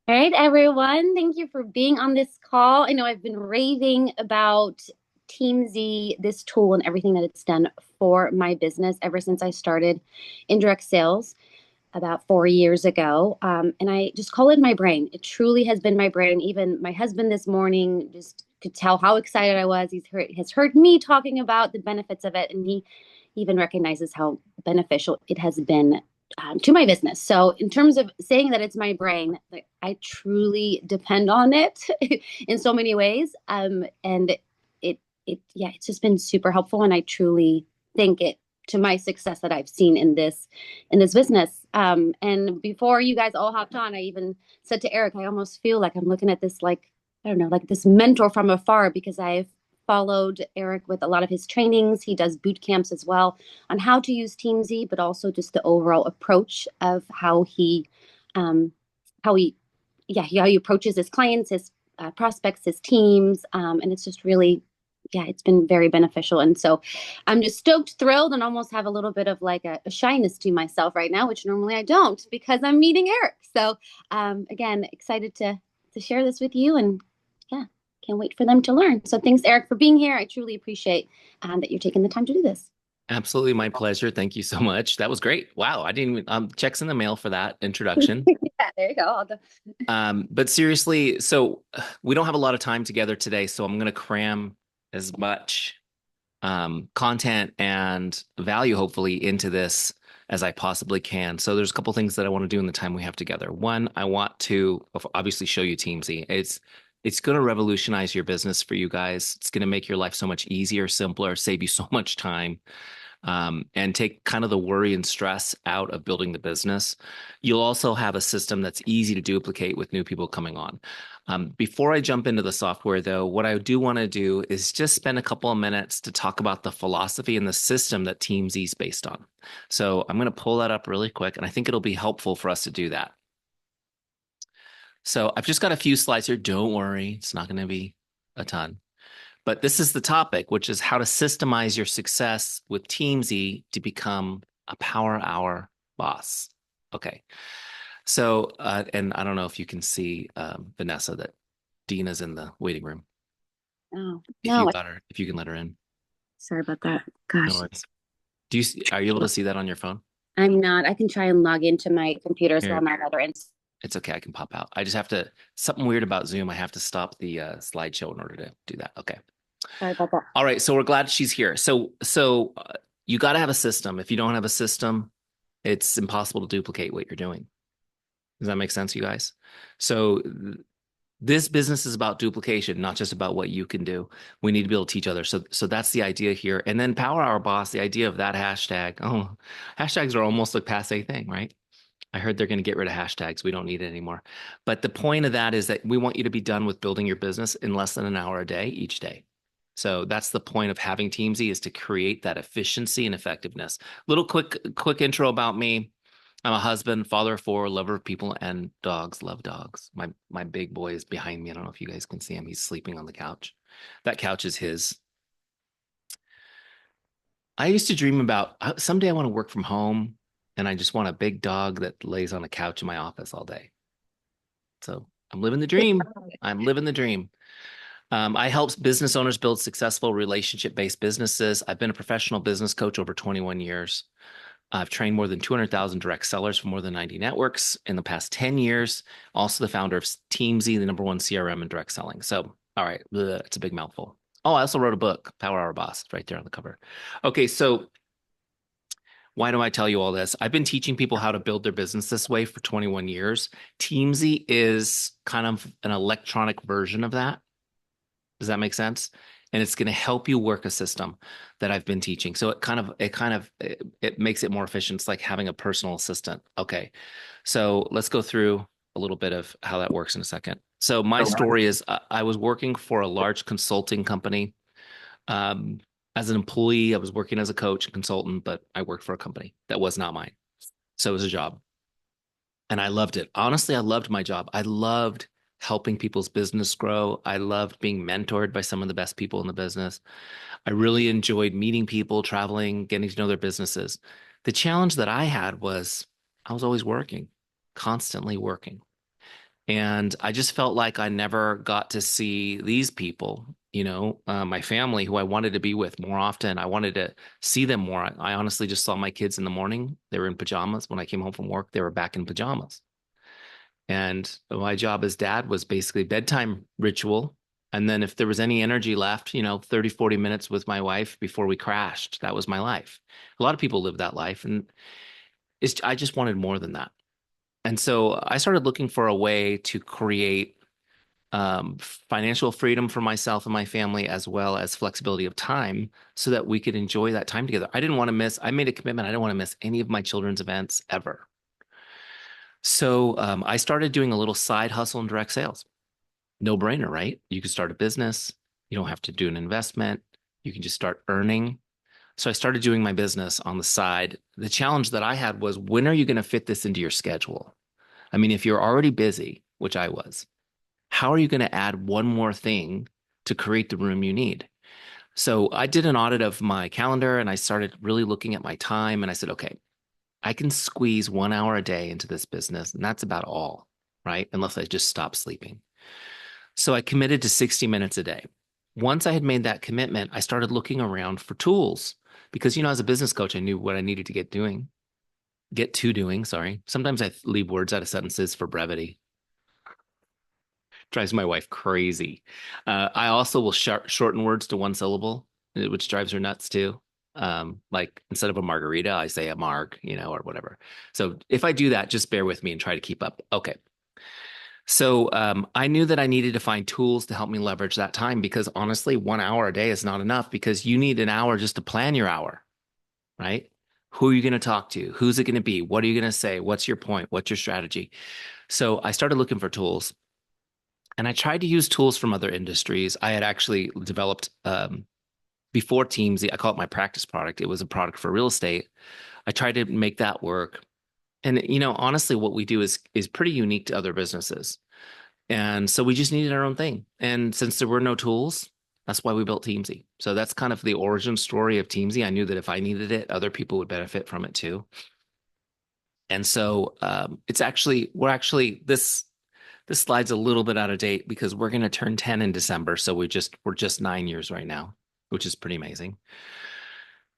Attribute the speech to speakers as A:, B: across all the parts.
A: All right, everyone. Thank you for being on this call. I know I've been raving about Teamzy, this tool, and everything that it's done for my business ever since I started indirect sales about 4 years ago. And I just call it my brain. It truly has been my brain. Even my husband this morning just could tell how excited I was. Has heard me talking about the benefits of it, and he even recognizes how beneficial it has been to my business. So, in terms of saying that it's my brain, like, I truly depend on it in so many ways. And yeah, it's just been super helpful, and I truly think it to my success that I've seen in this business. And before you guys all hopped on, I even said to Eric, I almost feel like I'm looking at this like I don't know, like this mentor from afar because I've followed Eric with a lot of his trainings. He does boot camps as well on how to use Teamzy, but also just the overall approach of um, how he, yeah, how he approaches his clients, his prospects, his teams, and it's just really, yeah, it's been very beneficial. And so, I'm just stoked, thrilled, and almost have a little bit of like a shyness to myself right now, which normally I don't because I'm meeting Eric. So, again, excited to share this with you, and yeah, can't wait for them to learn. So thanks, Eric, for being here. I truly appreciate that you're taking the time to do this.
B: Absolutely my pleasure. Thank you so much. That was great. Wow, I didn't even checks in the mail for that introduction.
A: Yeah, there you go.
B: But seriously, so we don't have a lot of time together today, so I'm going to cram as much content and value, hopefully, into this as I possibly can. So there's a couple things that I want to do in the time we have together. One, I want to obviously show you Teamzy. It's going to revolutionize your business for you guys. It's going to make your life so much easier, simpler, save you so much time, and take kind of the worry and stress out of building the business. You'll also have a system that's easy to duplicate with new people coming on. Before I jump into the software, though, what I do want to do is just spend a couple of minutes to talk about the philosophy and the system that Teamzy is based on. So I'm going to pull that up really quick, and I think it'll be helpful for us to do that. So I've just got a few slides here. Don't worry, it's not going to be a ton. But this is the topic, which is how to systemize your success with Teamzy to become a power hour boss. Okay. So, and I don't know if you can see Vanessa, that Dina's in the waiting room.
A: Oh
B: If you
A: no,
B: got her, if you can let her in.
A: sorry about that.
B: No
A: Gosh,
B: worries. Are you able to see that on your phone?
A: I'm not. I can try and log into my computer so
B: Here,
A: I'm not other in.
B: it's okay. I can pop out. I just have to, something weird about Zoom. I have to stop the slideshow in order to do that. Okay.
A: Sorry about that.
B: All right. So we're glad she's here. So you got to have a system. If you don't have a system, it's impossible to duplicate what you're doing. Does that make sense, you guys? So this business is about duplication, not just about what you can do. We need to be able to teach others. So that's the idea here. And then Power Hour Boss, the idea of that hashtag. Oh, hashtags are almost a passe thing, right? I heard they're going to get rid of hashtags. We don't need it anymore. But the point of that is that we want you to be done with building your business in less than an hour a day each day. So that's the point of having Teamzy, is to create that efficiency and effectiveness. Little quick intro about me. I'm a husband, father of four, lover of people and dogs. Love dogs. My big boy is behind me. I don't know if you guys can see him. He's sleeping on the couch. That couch is his. I used to dream about someday I want to work from home, and I just want a big dog that lays on a couch in my office all day. So I'm living the dream. I'm living the dream. I help business owners build successful relationship-based businesses. I've been a professional business coach over 21 years. I've trained more than 200,000 direct sellers for more than 90 networks in the past 10 years. Also the founder of Teamzy, the number one CRM in direct selling. So, all right, it's a big mouthful. Oh, I also wrote a book, Power Hour Boss, right there on the cover. Okay, so why do I tell you all this? I've been teaching people how to build their business this way for 21 years. Teamzy is kind of an electronic version of that. Does that make sense? And it's going to help you work a system that I've been teaching. So it makes it more efficient. It's like having a personal assistant. Okay. So let's go through a little bit of how that works in a second. So my story is I was working for a large consulting company. Um, as an employee, I was working as a coach and consultant, but I worked for a company that was not mine. So it was a job. And I loved it. Honestly, I loved my job. I loved helping people's business grow. I loved being mentored by some of the best people in the business. I really enjoyed meeting people, traveling, getting to know their businesses. The challenge that I had was I was always working, constantly working. And I just felt like I never got to see these people, my family who I wanted to be with more often. I wanted to see them more. I honestly just saw my kids in the morning. They were in pajamas. When I came home from work, they were back in pajamas. And my job as dad was basically bedtime ritual. And then if there was any energy left, 30, 40 minutes with my wife before we crashed, that was my life. A lot of people live that life. And I just wanted more than that. And so I started looking for a way to create financial freedom for myself and my family, as well as flexibility of time so that we could enjoy that time together. I made a commitment. I didn't want to miss any of my children's events ever. So I started doing a little side hustle in direct sales. No brainer, right? You can start a business. You don't have to do an investment. You can just start earning. So I started doing my business on the side. The challenge that I had was, when are you going to fit this into your schedule? I mean, if you're already busy, which I was, how are you going to add one more thing to create the room you need? So I did an audit of my calendar and I started really looking at my time, and I said, okay, I can squeeze 1 hour a day into this business, and that's about all, right? Unless I just stop sleeping. So I committed to 60 minutes a day. Once I had made that commitment, I started looking around for tools because, as a business coach, I knew what I needed to get to doing, sorry. Sometimes I leave words out of sentences for brevity. Drives my wife crazy. I also will shorten words to one syllable, which drives her nuts too. Like instead of a margarita, I say a marg, or whatever. So if I do that, just bear with me and try to keep up. Okay. So I knew that I needed to find tools to help me leverage that time, because honestly, 1 hour a day is not enough, because you need an hour just to plan your hour, right? Who are you going to talk to? Who's it going to be? What are you going to say? What's your point? What's your strategy? So I started looking for tools. And I tried to use tools from other industries. I had actually developed before Teamzy, I call it my practice product. It was a product for real estate. I tried to make that work. And honestly, what we do is pretty unique to other businesses. And so we just needed our own thing. And since there were no tools, that's why we built Teamzy. So that's kind of the origin story of Teamzy. I knew that if I needed it, other people would benefit from it too. And so this slide's a little bit out of date because we're going to turn 10 in December. So we're just 9 years right now, which is pretty amazing.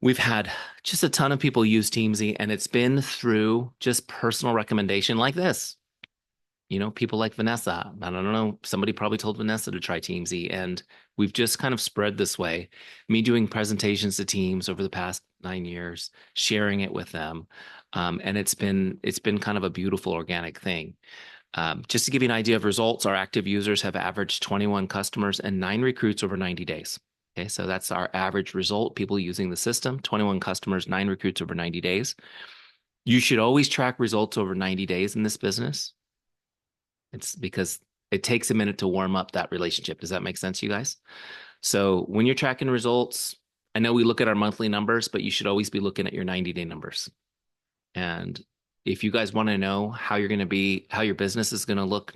B: We've had just a ton of people use Teamzy, and it's been through just personal recommendation like this. People like Vanessa. I don't know. Somebody probably told Vanessa to try Teamzy, and we've just kind of spread this way. Me doing presentations to teams over the past 9 years, sharing it with them, and it's been kind of a beautiful organic thing. Just to give you an idea of results, our active users have averaged 21 customers and 9 recruits over 90 days. Okay, so that's our average result, people using the system, 21 customers, 9 recruits over 90 days. You should always track results over 90 days in this business. It's because it takes a minute to warm up that relationship. Does that make sense, you guys? So when you're tracking results, I know we look at our monthly numbers, but you should always be looking at your 90-day numbers. And if you guys want to know how your business is going to look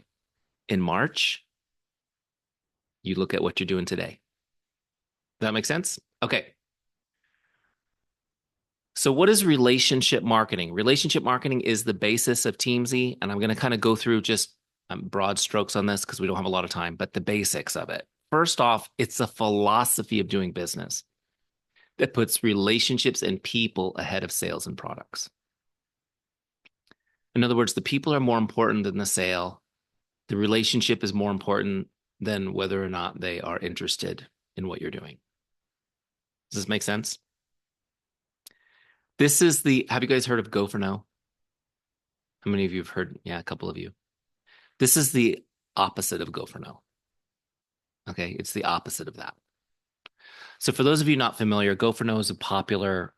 B: in March, you look at what you're doing today. Does that make sense? Okay. So what is relationship marketing? Relationship marketing is the basis of Teamzy, and I'm going to kind of go through just broad strokes on this because we don't have a lot of time, but the basics of it. First off, it's a philosophy of doing business that puts relationships and people ahead of sales and products. In other words, the people are more important than the sale. The relationship is more important than whether or not they are interested in what you're doing. Does this make sense? Have you guys heard of Go for No? How many of you have heard? Yeah, a couple of you. This is the opposite of Go for No. Okay, it's the opposite of that. So for those of you not familiar, Go for No is a popular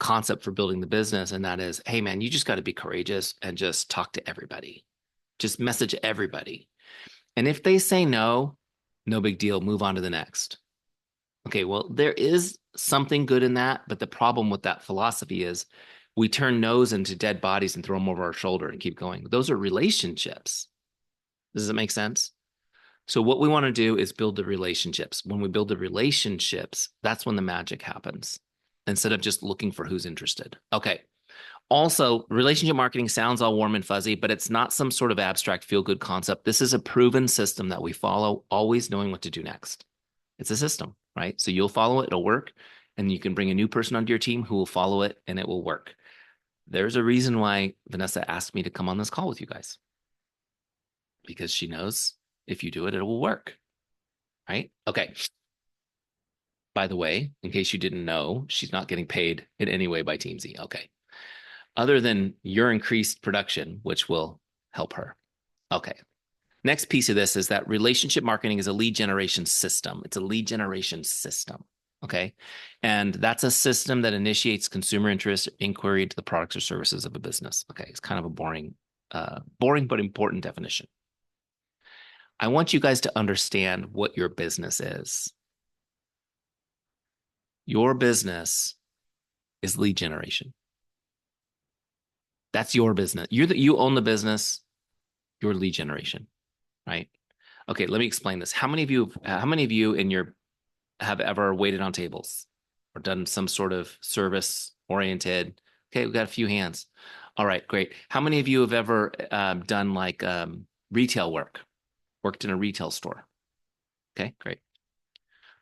B: concept for building the business. And that is, hey man, you just got to be courageous and just talk to everybody. Just message everybody. And if they say no, no big deal, move on to the next. Okay, well, there is something good in that, but the problem with that philosophy is we turn no's into dead bodies and throw them over our shoulder and keep going. Those are relationships. Does it make sense? So what we want to do is build the relationships. When we build the relationships, that's when the magic happens, instead of just looking for who's interested. Okay, Also, relationship marketing sounds all warm and fuzzy, but it's not some sort of abstract feel good concept. This is a proven system that we follow, always knowing what to do next. It's a system, right? So you'll follow it, it'll work. And you can bring a new person onto your team who will follow it and it will work. There's a reason why Vanessa asked me to come on this call with you guys, because she knows if you do it, it will work, right? Okay. By the way, in case you didn't know, she's not getting paid in any way by Teamzy. Okay. Other than your increased production, which will help her. Okay. Next piece of this is that relationship marketing is a lead generation system. It's a lead generation system. Okay. And that's a system that initiates consumer interest, inquiry into the products or services of a business. Okay. It's kind of a boring but important definition. I want you guys to understand what your business is. Your business is lead generation. That's your business. You own the business, your lead generation, right? Okay, let me explain this. How many of you in your have ever waited on tables or done some sort of service oriented? Okay, we've got a few hands. All right, great. How many of you have ever done like retail work, worked in a retail store? Okay, great.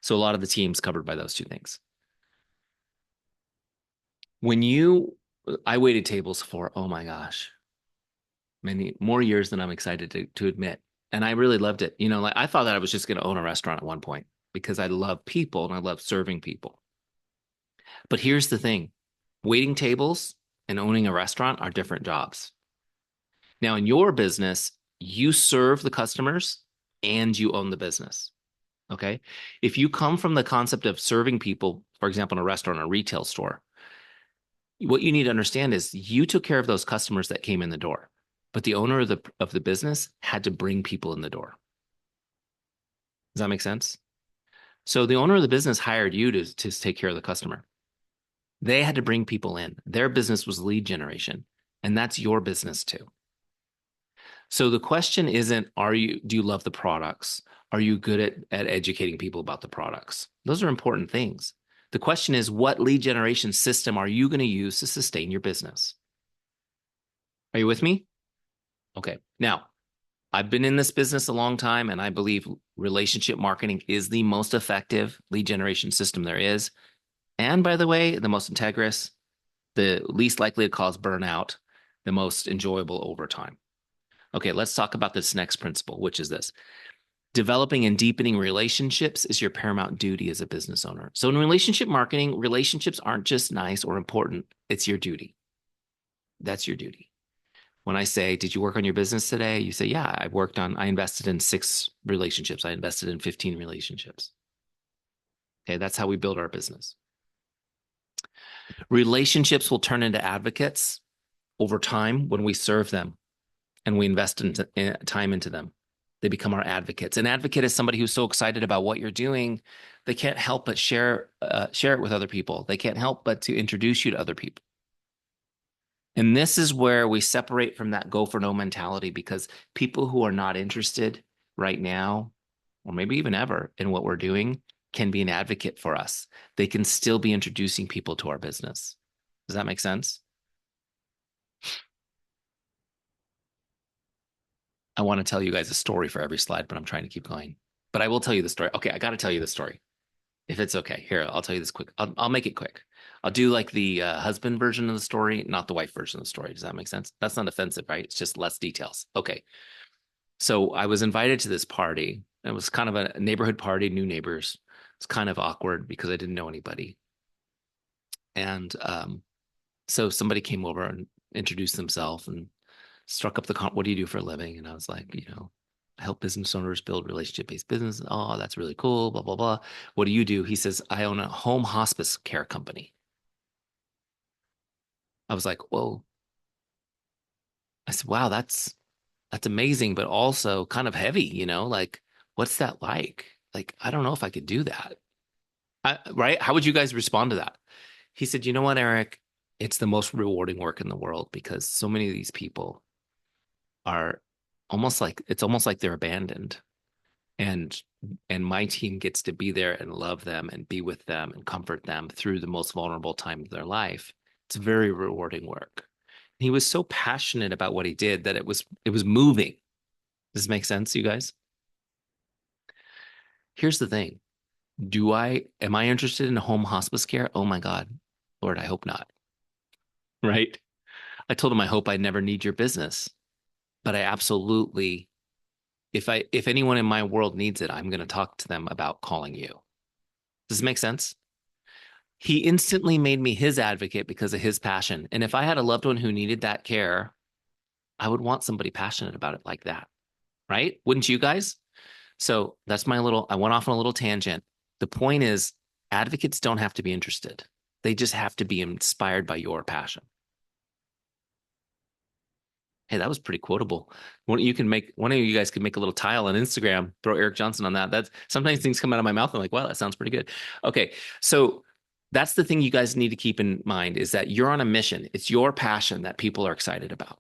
B: So a lot of the team's covered by those two things. When you, I waited tables for, oh my gosh, many more years than I'm excited to admit. And I really loved it. You know, like I thought that I was just going to own a restaurant at one point because I love people and I love serving people. But here's the thing, waiting tables and owning a restaurant are different jobs. Now, in your business, you serve the customers and you own the business. Okay. If you come from the concept of serving people, for example, in a restaurant or a retail store, what you need to understand is you took care of those customers that came in the door, but the owner of the business had to bring people in the door. Does that make sense? So the owner of the business hired you to take care of the customer. They had to bring people in. Their business was lead generation, and that's your business too. So the question isn't, do you love the products? Are you good at educating people about the products? Those are important things. The question is, what lead generation system are you going to use to sustain your business? Are you with me? Okay. Now, I've been in this business a long time, and I believe relationship marketing is the most effective lead generation system there is. And by the way, the most integrous, the least likely to cause burnout, the most enjoyable over time. Okay, let's talk about this next principle, which is this. Developing and deepening relationships is your paramount duty as a business owner. So in relationship marketing, relationships aren't just nice or important. It's your duty. That's your duty. When I say, did you work on your business today? You say, yeah, I invested in 6 relationships. I invested in 15 relationships. Okay, that's how we build our business. Relationships will turn into advocates over time when we serve them and we invest time into them. They become our advocates. An advocate is somebody who's so excited about what you're doing, they can't help but share it with other people. They can't help but to introduce you to other people. And this is where we separate from that go for no mentality, because people who are not interested right now, or maybe even ever, in what we're doing can be an advocate for us. They can still be introducing people to our business. Does that make sense? I want to tell you guys a story for every slide, but I'm trying to keep going. But I will tell you the story. Okay, I got to tell you the story. If it's okay. Here, I'll tell you this quick. I'll make it quick. I'll do like the husband version of the story, not the wife version of the story. Does that make sense? That's not offensive, right? It's just less details. Okay. So I was invited to this party. It was kind of a neighborhood party, new neighbors. It's kind of awkward because I didn't know anybody. And so somebody came over and introduced themselves and struck up what do you do for a living? And I was like, I help business owners build relationship-based business. Oh, that's really cool, blah, blah, blah. What do you do? He says, I own a home hospice care company. I was like, whoa. I said, wow, that's amazing, but also kind of heavy, like, what's that like? Like, I don't know if I could do that. Right? How would you guys respond to that? He said, you know what, Eric? It's the most rewarding work in the world because so many of these people are it's almost like they're abandoned. And my team gets to be there and love them and be with them and comfort them through the most vulnerable time of their life. It's very rewarding work. He was so passionate about what he did that it was moving. Does this make sense, you guys? Here's the thing. Am I interested in home hospice care? Oh my God. Lord, I hope not. Right? I told him I hope I never need your business. But I absolutely, if anyone in my world needs it, I'm going to talk to them about calling you. Does this make sense? He instantly made me his advocate because of his passion. And if I had a loved one who needed that care, I would want somebody passionate about it like that. Right? Wouldn't you guys? So that's I went off on a little tangent. The point is, advocates don't have to be interested. They just have to be inspired by your passion. Hey, that was pretty quotable. One of you guys could make a little tile on Instagram, throw Eric Johnson on that. That's sometimes things come out of my mouth. I'm like, wow, that sounds pretty good. Okay. So that's the thing you guys need to keep in mind is that you're on a mission. It's your passion that people are excited about.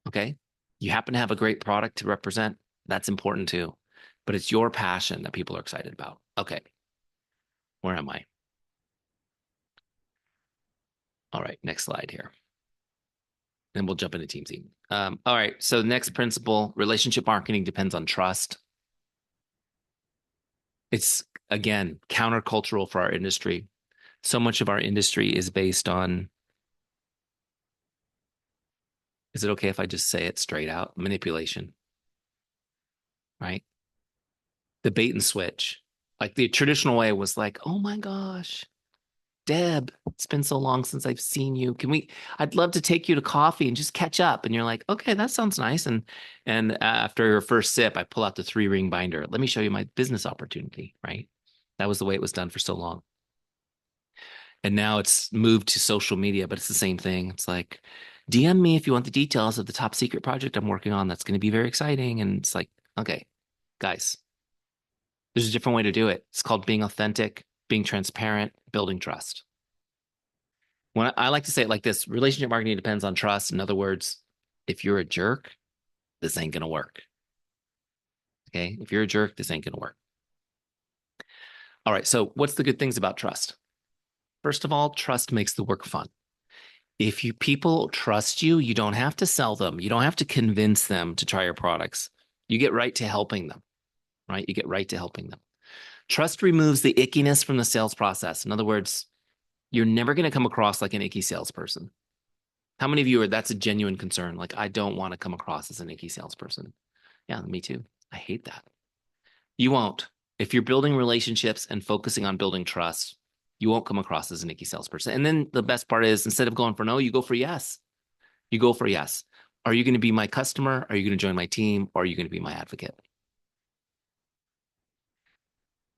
B: Okay. You happen to have a great product to represent. That's important too. But it's your passion that people are excited about. Okay. Where am I? All right. Next slide here. And we'll jump into Teamzy. All right. So the next principle, relationship marketing depends on trust. It's again countercultural for our industry. So much of our industry is based on, is it okay if I just say it straight out? Manipulation, right? The bait and switch. Like the traditional way was like, oh my gosh, Deb, it's been so long since I've seen you. I'd love to take you to coffee and just catch up. And you're like, okay, that sounds nice. And after your first sip, I pull out the 3-ring binder. Let me show you my business opportunity, right? That was the way it was done for so long. And now it's moved to social media, but it's the same thing. It's like, DM me if you want the details of the top secret project I'm working on. That's going to be very exciting. And it's like, okay, guys, there's a different way to do it. It's called being authentic, being transparent, building trust. When I like to say it like this, relationship marketing depends on trust. In other words, if you're a jerk, this ain't going to work. Okay. If you're a jerk, this ain't going to work. All right. So what's the good things about trust? First of all, trust makes the work fun. If people trust you, you don't have to sell them. You don't have to convince them to try your products. You get right to helping them, right? You get right to helping them. Trust removes the ickiness from the sales process. In other words, you're never going to come across like an icky salesperson. How many of you that's a genuine concern? Like, I don't want to come across as an icky salesperson. Yeah, me too. I hate that. You won't. If you're building relationships and focusing on building trust, you won't come across as an icky salesperson. And then the best part is instead of going for no, you go for yes. You go for yes. Are you going to be my customer? Are you going to join my team? Or are you going to be my advocate?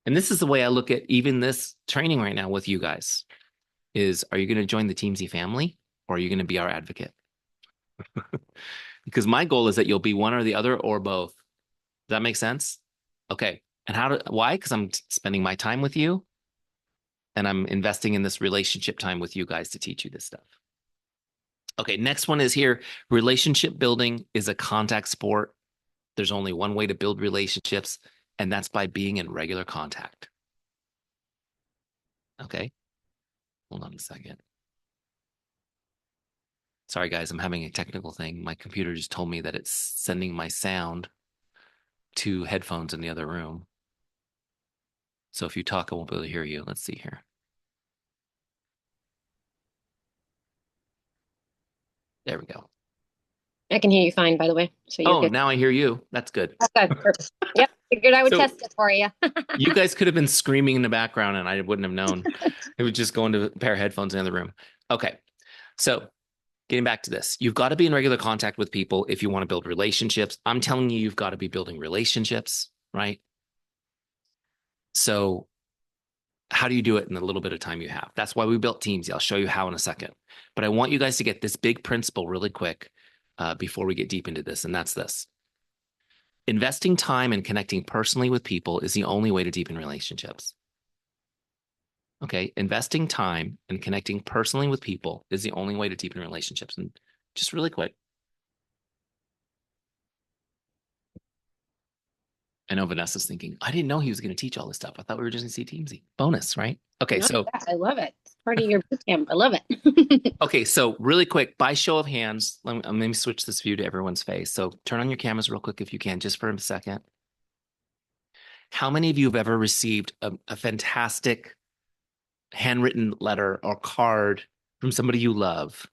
B: And this is the way I look at even this training right now with you guys is, are you going to join the Teamzy family or are you going to be our advocate? Because my goal is that you'll be one or the other or both. Does that make sense? Okay. And why? Because I'm spending my time with you and I'm investing in this relationship time with you guys to teach you this stuff. Okay. Next one is here. Relationship building is a contact sport. There's only one way to build relationships, and that's by being in regular contact. Okay. Hold on a second. Sorry, guys. I'm having a technical thing. My computer just told me that it's sending my sound to headphones in the other room. So if you talk, I won't be able to hear you. Let's see here. There we go.
C: I can hear you fine, by the way. So you're good.
B: Now I hear you. That's good.
C: Okay, perfect. Yep. Figured I would
B: So-
C: test it for you.
B: You guys could have been screaming in the background and I wouldn't have known. It would just go into a pair of headphones in the other room. Okay. So getting back to this, you've got to be in regular contact with people if you want to build relationships. I'm telling you, you've got to be building relationships, right? So how do you do it in the little bit of time you have? That's why we built Teamzy. I'll show you how in a second. But I want you guys to get this big principle really quick before we get deep into this. And that's this. Investing time and connecting personally with people is the only way to deepen relationships. Okay. Investing time and connecting personally with people is the only way to deepen relationships. And just really quick. I know Vanessa's thinking, I didn't know he was going to teach all this stuff. I thought we were just going to see Teamzy. Bonus, right? Okay,
C: No,
B: so
C: I love it. It's part of your boot camp. I love it.
B: okay, so really quick, by show of hands, let me switch this view to everyone's face. So turn on your cameras real quick if you can, just for a second. How many of you have ever received a fantastic handwritten letter or card from somebody you love,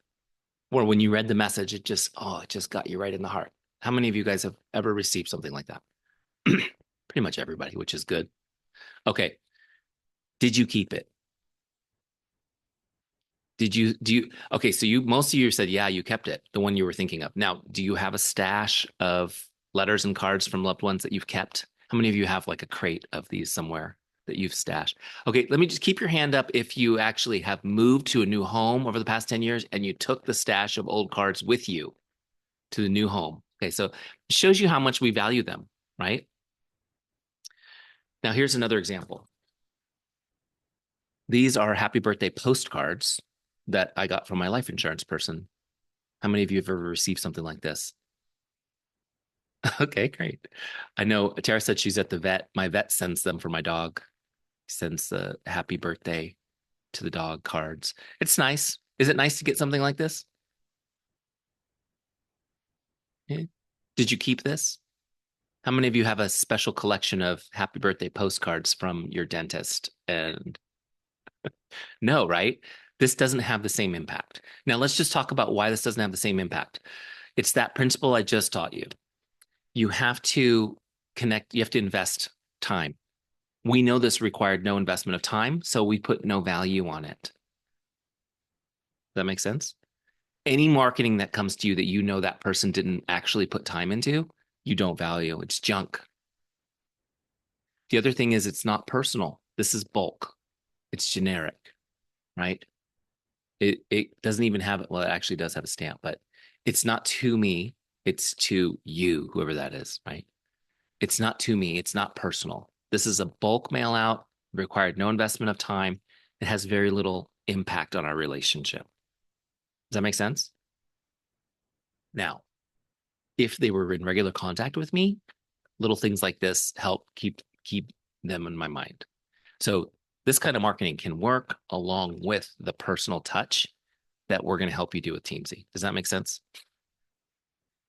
B: where when you read the message, it just got you right in the heart? How many of you guys have ever received something like that? Pretty much everybody, which is good. Okay. Did you keep it? Okay, so most of you said, yeah, you kept it, the one you were thinking of. Now, do you have a stash of letters and cards from loved ones that you've kept? How many of you have like a crate of these somewhere that you've stashed? Okay, let me just keep your hand up if you actually have moved to a new home over the past 10 years and you took the stash of old cards with you to the new home. Okay, so it shows you how much we value them, right? Now, here's another example. These are happy birthday postcards that I got from my life insurance person. How many of you have ever received something like this? Okay, great. I know Tara said she's at the vet. My vet sends them for my dog. He sends the happy birthday to the dog cards. It's nice. Is it nice to get something like this? Yeah. Did you keep this? How many of you have a special collection of happy birthday postcards from your dentist? And no, right? This doesn't have the same impact. Now, let's just talk about why this doesn't have the same impact. It's that principle I just taught you. You have to connect, you have to invest time. We know this required no investment of time, so we put no value on it. Does that make sense? Any marketing that comes to you that you know that person didn't actually put time into, you don't value. It's junk. The other thing is it's not personal. This is bulk. It's generic, right? It doesn't even have, well, it actually does have a stamp, but it's not to me, it's to you, whoever that is, right? It's not to me, it's not personal. This is a bulk mail out, required no investment of time. It has very little impact on our relationship. Does that make sense? Now, if they were in regular contact with me, little things like this help keep them in my mind. So this kind of marketing can work along with the personal touch that we're going to help you do with Teamzy. Does that make sense?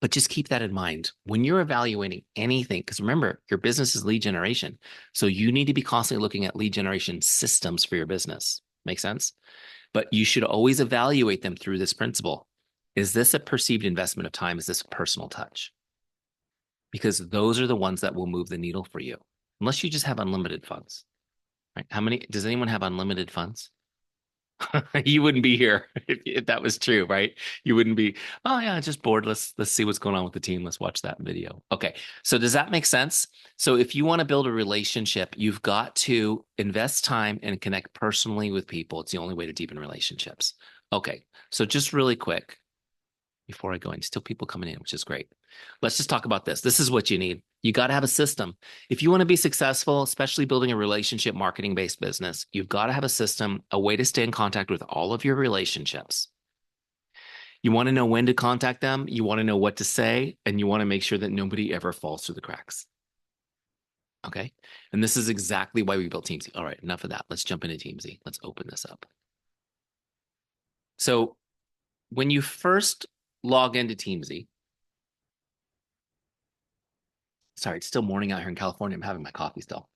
B: But just keep that in mind when you're evaluating anything, because remember, your business is lead generation. So you need to be constantly looking at lead generation systems for your business. Make sense? But you should always evaluate them through this principle. Is this a perceived investment of time? Is this a personal touch? Because those are the ones that will move the needle for you, unless you just have unlimited funds. Right? Does anyone have unlimited funds? You wouldn't be here if that was true, right? You wouldn't be, oh yeah, just bored. Let's see what's going on with the team. Let's watch that video. Okay. So does that make sense? So if you want to build a relationship, you've got to invest time and connect personally with people. It's the only way to deepen relationships. Okay. So just really quick before I go in, still people coming in, which is great. Let's just talk about this. This is what you need. You got to have a system. If you want to be successful, especially building a relationship marketing based business, you've got to have a system, a way to stay in contact with all of your relationships. You want to know when to contact them. You want to know what to say, and you want to make sure that nobody ever falls through the cracks. Okay. And this is exactly why we built Teamzy. All right. Enough of that. Let's jump into Teamzy. Let's open this up. So when you first log into Teamzy, sorry, it's still morning out here in California. I'm having my coffee still.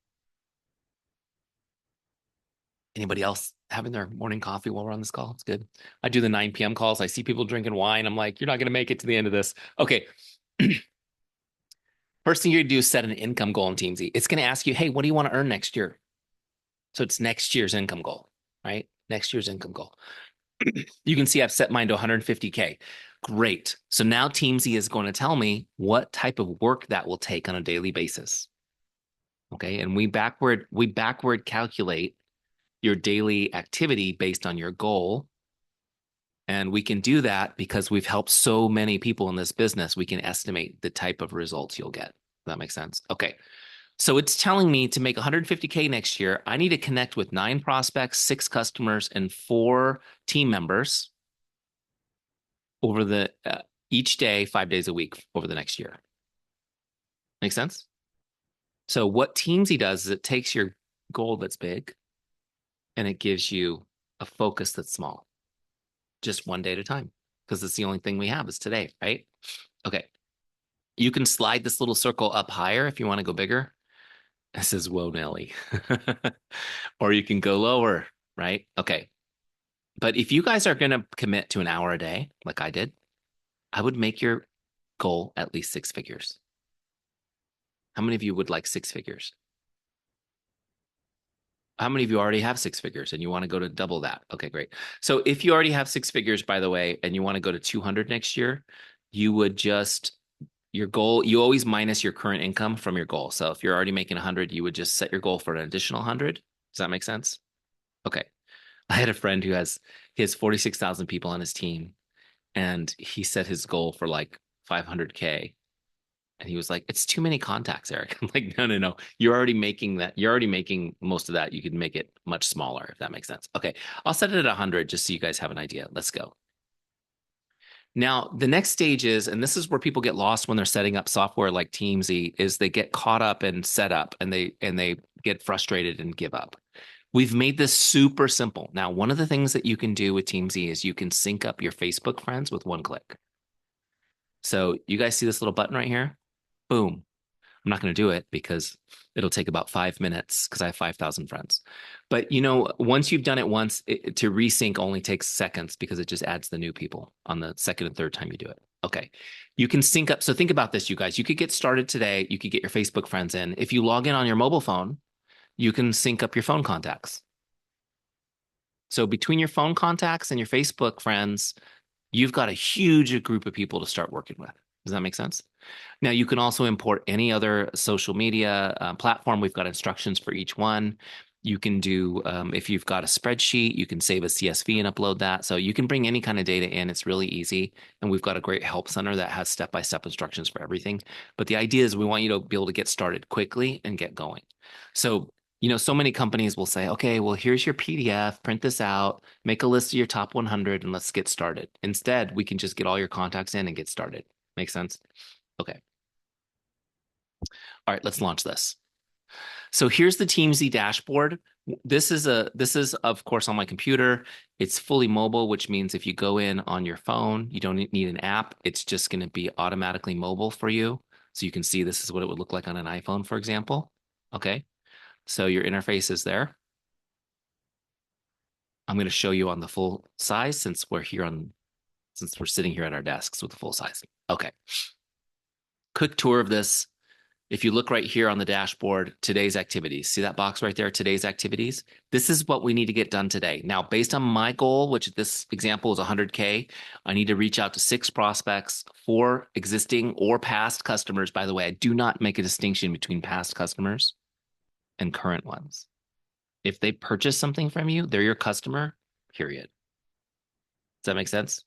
B: Anybody else having their morning coffee while we're on this call? It's good. I do the 9 p.m. calls. I see people drinking wine. I'm like, you're not going to make it to the end of this. Okay. First thing you're going to do is set an income goal in Teamzy. It's going to ask you, hey, what do you want to earn next year? So it's next year's income goal, right? Next year's income goal. You can see I've set mine to 150K. Great. So now Teamzy is going to tell me what type of work that will take on a daily basis. Okay. And we backward calculate your daily activity based on your goal. And we can do that because we've helped so many people in this business. We can estimate the type of results you'll get. Does that make sense? Okay. So it's telling me to make 150K next year, I need to connect with 9 prospects, 6 customers, and 4 team members over the each day, 5 days a week over the next year. Make sense? So what Teamzy does is it takes your goal that's big and it gives you a focus that's small, just one day at a time, because it's the only thing we have is today, right? Okay. You can slide this little circle up higher if you want to go bigger. It says, whoa, Nelly. Or you can go lower, right? Okay. But if you guys are going to commit to an hour a day, like I did, I would make your goal at least 6 figures. How many of you would like 6 figures? How many of you already have 6 figures and you want to go to double that? Okay, great. So if you already have 6 figures, by the way, and you want to go to 200 next year, you would just, your goal, you always minus your current income from your goal. So if you're already making 100, you would just set your goal for an additional 100. Does that make sense? Okay. I had a friend who he has 46,000 people on his team, and he set his goal for like 500K. And he was like, it's too many contacts, Eric. I'm like, no, no, no. You're already making that. You're already making most of that. You can make it much smaller, if that makes sense. Okay. I'll set it at 100 just so you guys have an idea. Let's go. Now, the next stage is, and this is where people get lost when they're setting up software like Teamzy, is they get caught up in setup and they get frustrated and give up. We've made this super simple. Now, one of the things that you can do with Teamzy is you can sync up your Facebook friends with one click. So you guys see this little button right here? Boom. I'm not going to do it because it'll take about 5 minutes because I have 5,000 friends. But once you've done it once, to resync only takes seconds because it just adds the new people on the second and third time you do it. Okay. You can sync up. So think about this, you guys. You could get started today. You could get your Facebook friends in. If you log in on your mobile phone, you can sync up your phone contacts. So between your phone contacts and your Facebook friends, you've got a huge group of people to start working with. Does that make sense? Now, you can also import any other social media platform. We've got instructions for each one. You can do, if you've got a spreadsheet, you can save a CSV and upload that. So you can bring any kind of data in. It's really easy. And we've got a great help center that has step-by-step instructions for everything. But the idea is we want you to be able to get started quickly and get going. So, so many companies will say, okay, well, here's your PDF, print this out, make a list of your top 100, and let's get started. Instead, we can just get all your contacts in and get started. Make sense? Okay. All right, let's launch this. So here's the Teamzy dashboard. This is of course on my computer. It's fully mobile, which means if you go in on your phone, you don't need an app. It's just going to be automatically mobile for you. So you can see this is what it would look like on an iPhone, for example. Okay. So your interface is there. I'm going to show you on the full size since we're sitting here at our desks with the full size. Okay. Quick tour of this. If you look right here on the dashboard, today's activities, see that box right there, today's activities? This is what we need to get done today. Now, based on my goal, which this example is 100K, I need to reach out to 6 prospects, 4 existing or past customers. By the way, I do not make a distinction between past customers and current ones. If they purchase something from you, they're your customer, period. Does that make sense?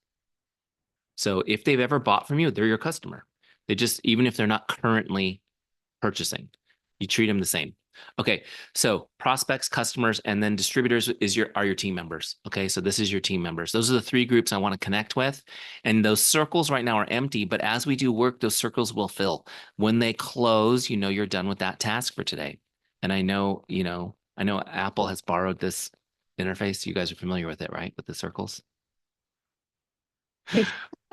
B: So if they've ever bought from you, they're your customer. They just, even if they're not currently purchasing, you treat them the same. Okay, so prospects, customers, and then distributors are your team members. Okay, so this is your team members. Those are the 3 groups I want to connect with. And those circles right now are empty, but as we do work, those circles will fill. When they close, you're done with that task for today. And I know Apple has borrowed this interface. You guys are familiar with it, right? With the circles.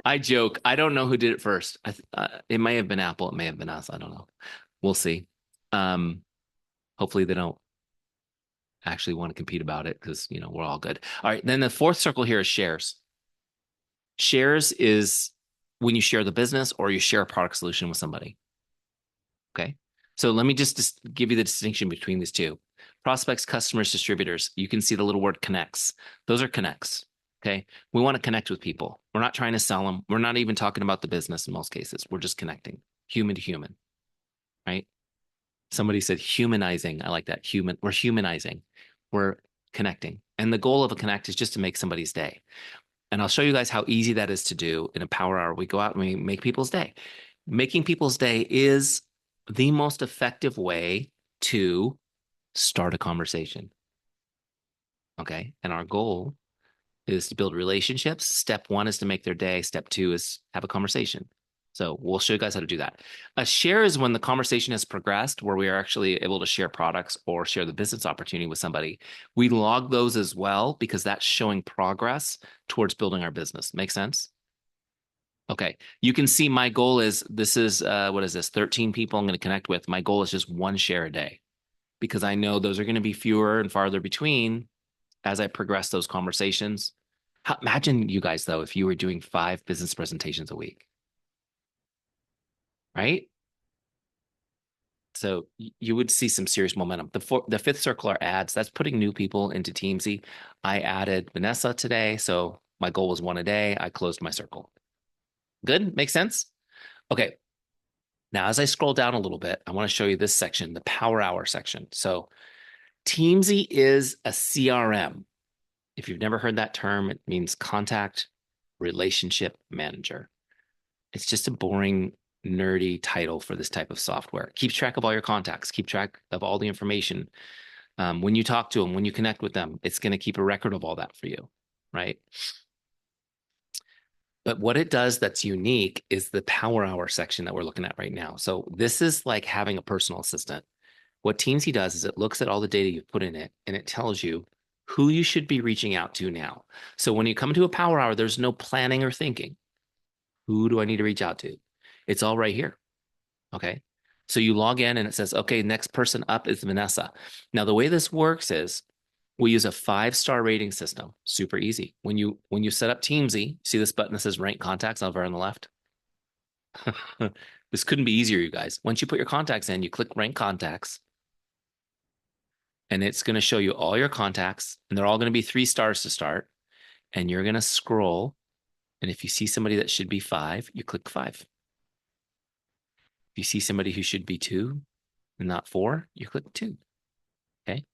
B: I joke. I don't know who did it first. It may have been Apple. It may have been us. I don't know. We'll see. Hopefully they don't actually want to compete about it because, we're all good. All right. Then the 4th circle here is shares. Shares is when you share the business or you share a product solution with somebody. Okay. So let me just give you the distinction between these two. Prospects, customers, distributors. You can see the little word connects. Those are connects. Okay. We want to connect with people. We're not trying to sell them. We're not even talking about the business in most cases. We're just connecting human to human. Right. Somebody said humanizing. I like that. We're humanizing. We're connecting. And the goal of a connect is just to make somebody's day. And I'll show you guys how easy that is to do in a power hour. We go out and we make people's day. Making people's day is the most effective way to start a conversation. Okay. And our goal is to build relationships. Step 1 is to make their day. Step 2 is have a conversation. So we'll show you guys how to do that. A share is when the conversation has progressed, where we are actually able to share products or share the business opportunity with somebody. We log those as well because that's showing progress towards building our business. Make sense? Okay. You can see my goal is this is what is this? 13 people I'm going to connect with. My goal is just one share a day because I know those are going to be fewer and farther between as I progress those conversations. Imagine you guys though, if you were doing 5 business presentations a week, right? So you would see some serious momentum. The fifth circle are ads. That's putting new people into Teamzy. I added Vanessa today, so my goal was 1 a day. I closed my circle. Good? Makes sense? Okay. Now, as I scroll down a little bit, I want to show you this section, the Power Hour section. So Teamzy is a CRM. If you've never heard that term, it means contact relationship manager. It's just a boring, nerdy title for this type of software. Keeps track of all your contacts, keep track of all the information. When you talk to them, when you connect with them, it's going to keep a record of all that for you, right? But what it does that's unique is the Power Hour section that we're looking at right now. So this is like having a personal assistant. What Teamzy does is it looks at all the data you've put in it, and it tells you who you should be reaching out to now. So when you come to a Power Hour, there's no planning or thinking. Who do I need to reach out to? It's all right here. Okay. So you log in and it says, okay, next person up is Vanessa. Now, the way this works is we use a 5-star rating system. Super easy. When you set up Teamzy, see this button that says rank contacts over on the left? This couldn't be easier, you guys. Once you put your contacts in, you click rank contacts, and it's going to show you all your contacts, and they're all going to be 3 stars to start. And you're going to scroll. And if you see somebody that should be 5, you click 5. If you see somebody who should be 2 and not 4, you click 2. Okay.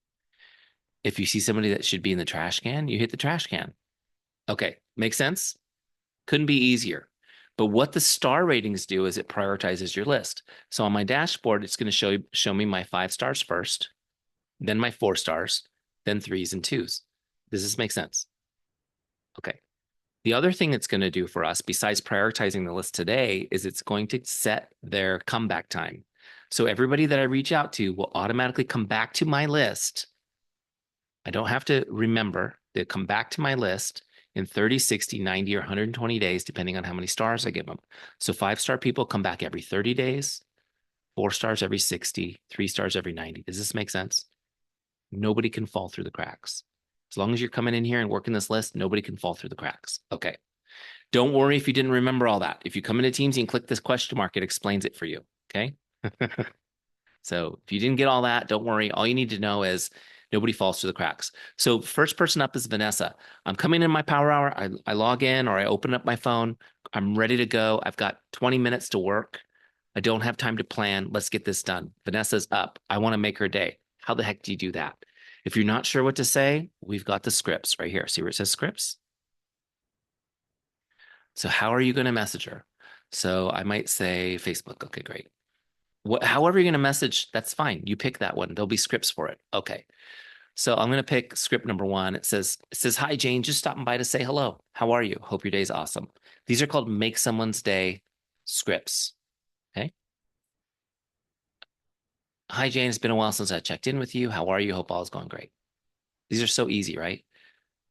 B: If you see somebody that should be in the trash can, you hit the trash can. Okay. Make sense? Couldn't be easier. But what the star ratings do is it prioritizes your list. So on my dashboard, it's going to show me my 5 stars first, then my 4 stars, then 3s and 2s. Does this make sense? Okay. The other thing it's going to do for us, besides prioritizing the list today, is it's going to set their comeback time. So everybody that I reach out to will automatically come back to my list. I don't have to remember. They come back to my list in 30, 60, 90, or 120 days, depending on how many stars I give them. So 5-star people come back every 30 days, 4 stars every 60, 3 stars every 90. Does this make sense? Nobody can fall through the cracks. As long as you're coming in here and working this list, nobody can fall through the cracks. Okay. Don't worry if you didn't remember all that. If you come into Teamzy and click this question mark, it explains it for you. Okay. So if you didn't get all that, don't worry. All you need to know is nobody falls through the cracks. So first person up is Vanessa. I'm coming in my Power Hour. I log in or I open up my phone. I'm ready to go. I've got 20 minutes to work. I don't have time to plan. Let's get this done. Vanessa's up. I want to make her day. How the heck do you do that? If you're not sure what to say, we've got the scripts right here. See where it says scripts? So how are you going to message her? So I might say Facebook. Okay, great. However you're going to message, that's fine. You pick that one. There'll be scripts for it. Okay. So I'm going to pick script number 1. It says, hi, Jane, just stopping by to say hello. How are you? Hope your day's awesome. These are called make someone's day scripts. Okay. Hi, Jane. It's been a while since I checked in with you. How are you? Hope all is going great. These are so easy, right?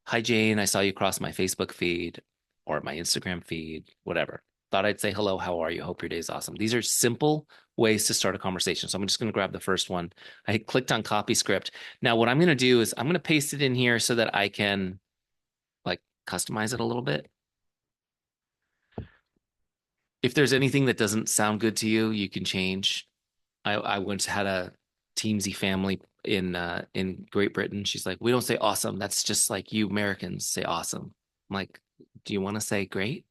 B: Hi, Jane. I saw you cross my Facebook feed or my Instagram feed, whatever. Thought I'd say hello. How are you? Hope your day's awesome. These are simple ways to start a conversation. So I'm just going to grab the first one. I clicked on copy script. Now, what I'm going to do is I'm going to paste it in here so that I can like customize it a little bit. If there's anything that doesn't sound good to you, you can change. I once had a Teamzy family in Great Britain. She's like, we don't say awesome. That's just like you Americans say awesome. I'm like, do you want to say great?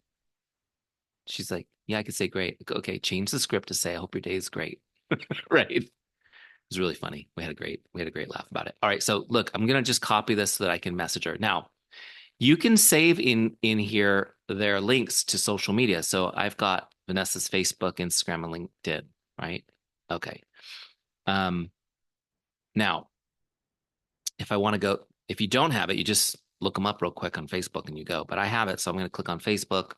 B: She's like, yeah, I could say great. Okay, change the script to say, I hope your day is great. Right. It was really funny. We had a great laugh about it. All right. So look, I'm gonna just copy this so that I can message her. Now, you can save in here their links to social media. So I've got Vanessa's Facebook, Instagram, and LinkedIn, right? Okay. Now, if I want to go, if you don't have it, you just look them up real quick on Facebook and you go. But I have it, so I'm going to click on Facebook.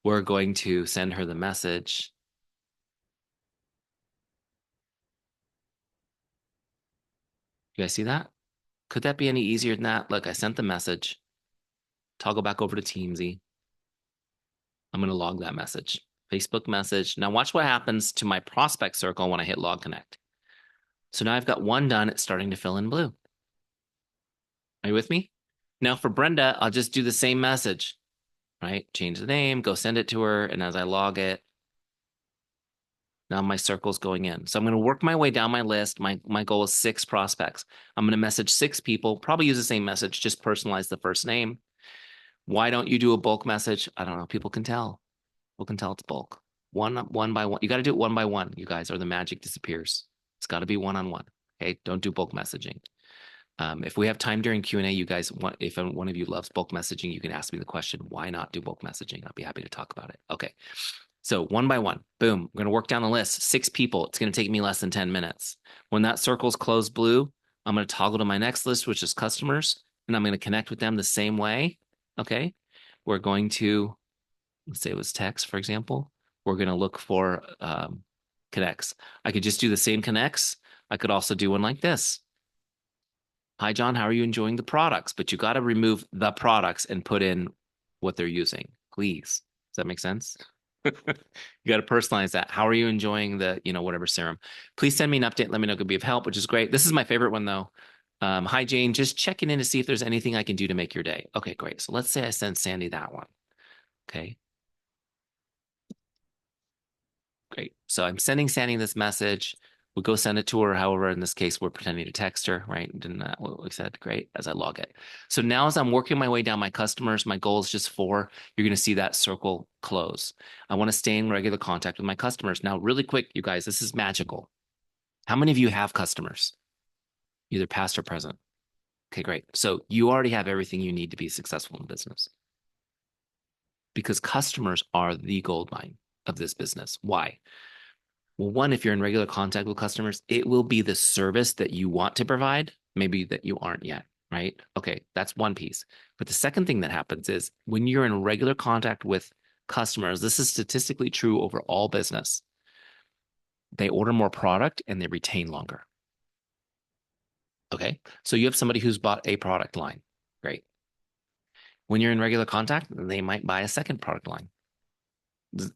B: we're going to send her the message. You guys see that? Could that be any easier than that? Look, I sent the message. Toggle back over to Teamzy. I'm going to log that message. Facebook message. Now watch what happens to my prospect circle when I hit log connect. So now I've got one done. It's starting to fill in blue. Are you with me? Now for Brenda, I'll just do the same message, right? Change the name, go send it to her. And as I log it, now my circle's going in. So I'm going to work my way down my list. My goal is 6 prospects. I'm going to message 6 people, probably use the same message, just personalize the first name. Why don't you do a bulk message? I don't know. People can tell. People can tell it's bulk. One by one. You got to do it one by one, you guys, or the magic disappears. It's got to be one-on-one. Okay. Don't do bulk messaging. If we have time during Q&A, you guys want, if one of you loves bulk messaging, you can ask me the question, why not do bulk messaging? I'll be happy to talk about it. Okay. So one by one, boom, I'm going to work down the list. 6 people. It's going to take me less than 10 minutes. When that circle's closed blue, I'm going to toggle to my next list, which is customers, and I'm going to connect with them the same way. Okay. We're going to, let's say it was text, for example. We're going to look for connects. I could just do the same connects. I could also do one like this. Hi, John, how are you enjoying the products? But you got to remove the products and put in what they're using, please. Does that make sense? You got to personalize that. How are you enjoying the, whatever serum? Please send me an update. Let me know if it could be of help, which is great. This is my favorite one, though. Hi, Jane, just checking in to see if there's anything I can do to make your day. Okay, great. So let's say I send Sandy that one. Okay. Great. So I'm sending Sandy this message. We'll go send it to her. However, in this case, we're pretending to text her, right? Didn't that what we said? Great. As I log it. So now as I'm working my way down my customers, my goal is just 4. You're going to see that circle close. I want to stay in regular contact with my customers. Now, really quick, you guys, this is magical. How many of you have customers? Either past or present. Okay, great. So you already have everything you need to be successful in business. Because customers are the gold mine of this business. Why? Well, one, if you're in regular contact with customers, it will be the service that you want to provide, maybe that you aren't yet, right? Okay, that's one piece. But the second thing that happens is when you're in regular contact with customers, this is statistically true over all business. They order more product and they retain longer. Okay, so you have somebody who's bought a product line. Great. When you're in regular contact, they might buy a second product line.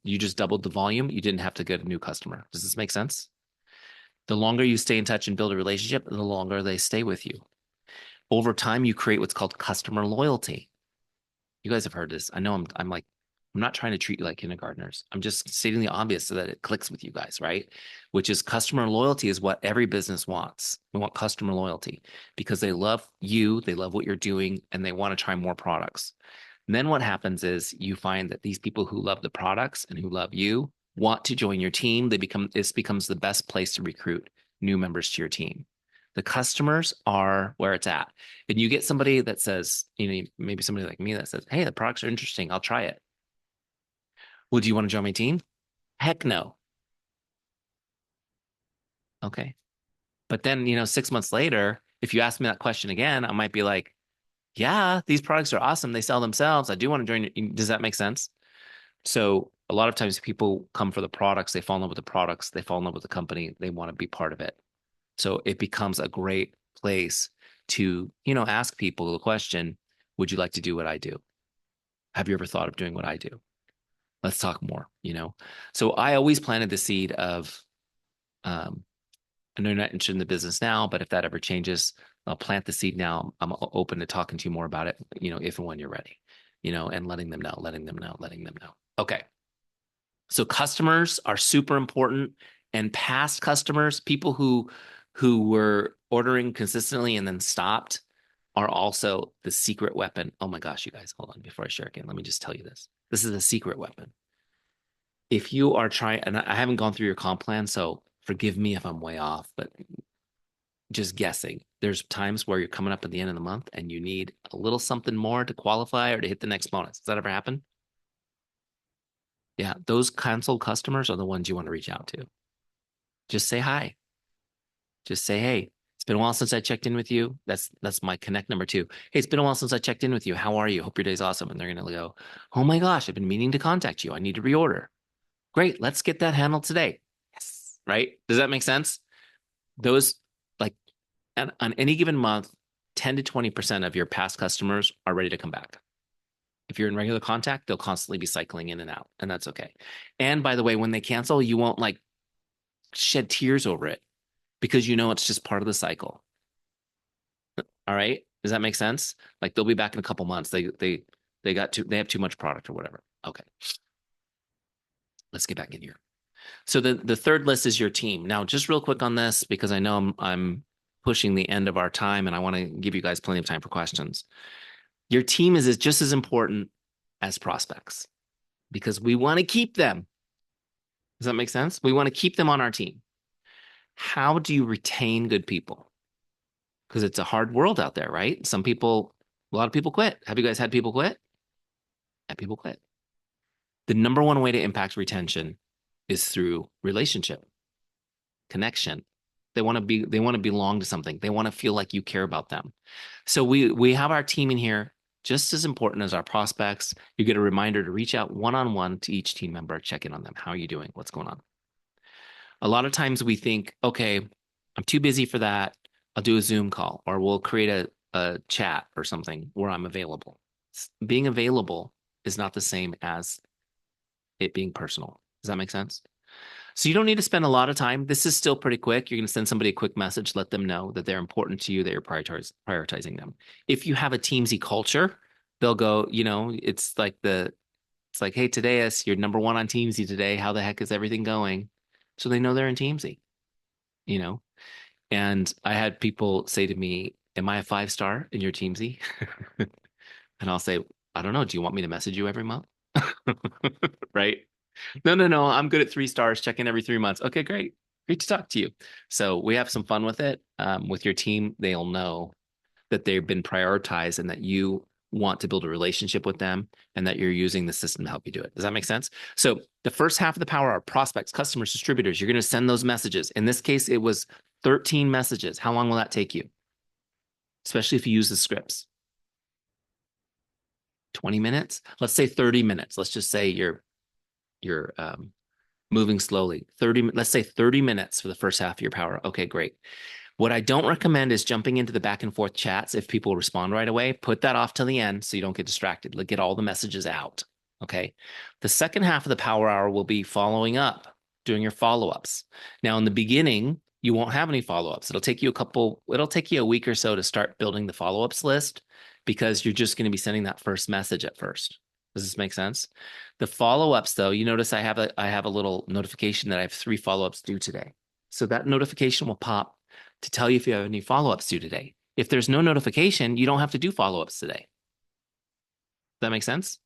B: You just doubled the volume. You didn't have to get a new customer. Does this make sense? The longer you stay in touch and build a relationship, the longer they stay with you. Over time, you create what's called customer loyalty. You guys have heard this. I know I'm not trying to treat you like kindergartners. I'm just stating the obvious so that it clicks with you guys, right? Which is customer loyalty is what every business wants. We want customer loyalty because they love you, they love what you're doing, and they want to try more products. And then what happens is you find that these people who love the products and who love you want to join your team. This becomes the best place to recruit new members to your team. The customers are where it's at. And you get somebody that says, maybe somebody like me that says, hey, the products are interesting. I'll try it. Well, do you want to join my team? Heck no. Okay. But then, 6 months later, if you ask me that question again, I might be like, yeah, these products are awesome. They sell themselves. I do want to join. Does that make sense? So a lot of times people come for the products. They fall in love with the products. They fall in love with the company. They want to be part of it. So it becomes a great place to, ask people the question, would you like to do what I do? Have you ever thought of doing what I do? Let's talk more, So I always planted the seed of, I know you're not interested in the business now, but if that ever changes, I'll plant the seed now. I'm open to talking to you more about it, if and when you're ready, and letting them know. Okay. So customers are super important, and past customers, people who were ordering consistently and then stopped, are also the secret weapon. Oh my gosh, you guys, hold on before I share again. Let me just tell you this. This is a secret weapon. If you are trying, and I haven't gone through your comp plan, so forgive me if I'm way off, but just guessing. There's times where you're coming up at the end of the month and you need a little something more to qualify or to hit the next bonus. Does that ever happen? Yeah, those canceled customers are the ones you want to reach out to. Just say hi. Just say, hey, been a while since I checked in with you. That's my connect number 2. Hey, it's been a while since I checked in with you. How are you? Hope your day's awesome. And they're going to go, oh my gosh, I've been meaning to contact you. I need to reorder. Great. Let's get that handled today. Yes. Right. Does that make sense? Those, like, on any given month, 10 to 20% of your past customers are ready to come back. If you're in regular contact, they'll constantly be cycling in and out, and that's okay. And by the way, when they cancel, you won't like shed tears over it because you know it's just part of the cycle. All right? Does that make sense? Like they'll be back in a couple months. They have too much product or whatever. Okay. Let's get back in here. So the third list is your team. Now, just real quick on this, because I know I'm pushing the end of our time and I want to give you guys plenty of time for questions. Your team is just as important as prospects because we want to keep them. Does that make sense? We want to keep them on our team. How do you retain good people? Because it's a hard world out there, right? A lot of people quit. Have you guys had people quit? Had people quit. The number one way to impact retention is through relationship, connection. They want to belong to something. They want to feel like you care about them. So we have our team in here just as important as our prospects. You get a reminder to reach out one-on-one to each team member, check in on them. How are you doing? What's going on? A lot of times we think, okay, I'm too busy for that. I'll do a Zoom call or we'll create a chat or something where I'm available. Being available is not the same as it being personal. Does that make sense? So you don't need to spend a lot of time. This is still pretty quick. You're going to send somebody a quick message, let them know that they're important to you, that you're prioritizing them. If you have a Teamzy culture, they'll go, it's like, hey, Tadeus, you're number 1 on Teamzy today. How the heck is everything going? So they know they're in Teamzy, And I had people say to me, am I a 5-star in your Teamzy? And I'll say, I don't know. Do you want me to message you every month? Right? No. I'm good at 3 stars. Check in every 3 months. Okay, great. Great to talk to you. So we have some fun with it. With your team, they'll know that they've been prioritized and that you want to build a relationship with them and that you're using the system to help you do it. Does that make sense? So the first half of the power are prospects, customers, distributors. You're going to send those messages. In this case, it was 13 messages. How long will that take you? Especially if you use the scripts. 20 minutes? Let's say 30 minutes. Let's just say you're moving slowly. Let's say 30 minutes for the first half of your power. Okay, great. What I don't recommend is jumping into the back and forth chats if people respond right away. Put that off till the end so you don't get distracted. Get all the messages out. Okay. The second half of the power hour will be following up, doing your follow-ups. Now, in the beginning, you won't have any follow-ups. It'll take you a week or so to start building the follow-ups list because you're just going to be sending that first message at first. Does this make sense? The follow-ups, though, you notice I have a little notification that I have 3 follow-ups due today. So that notification will pop to tell you if you have any follow-ups due today. If there's no notification, you don't have to do follow-ups today. Does that make sense?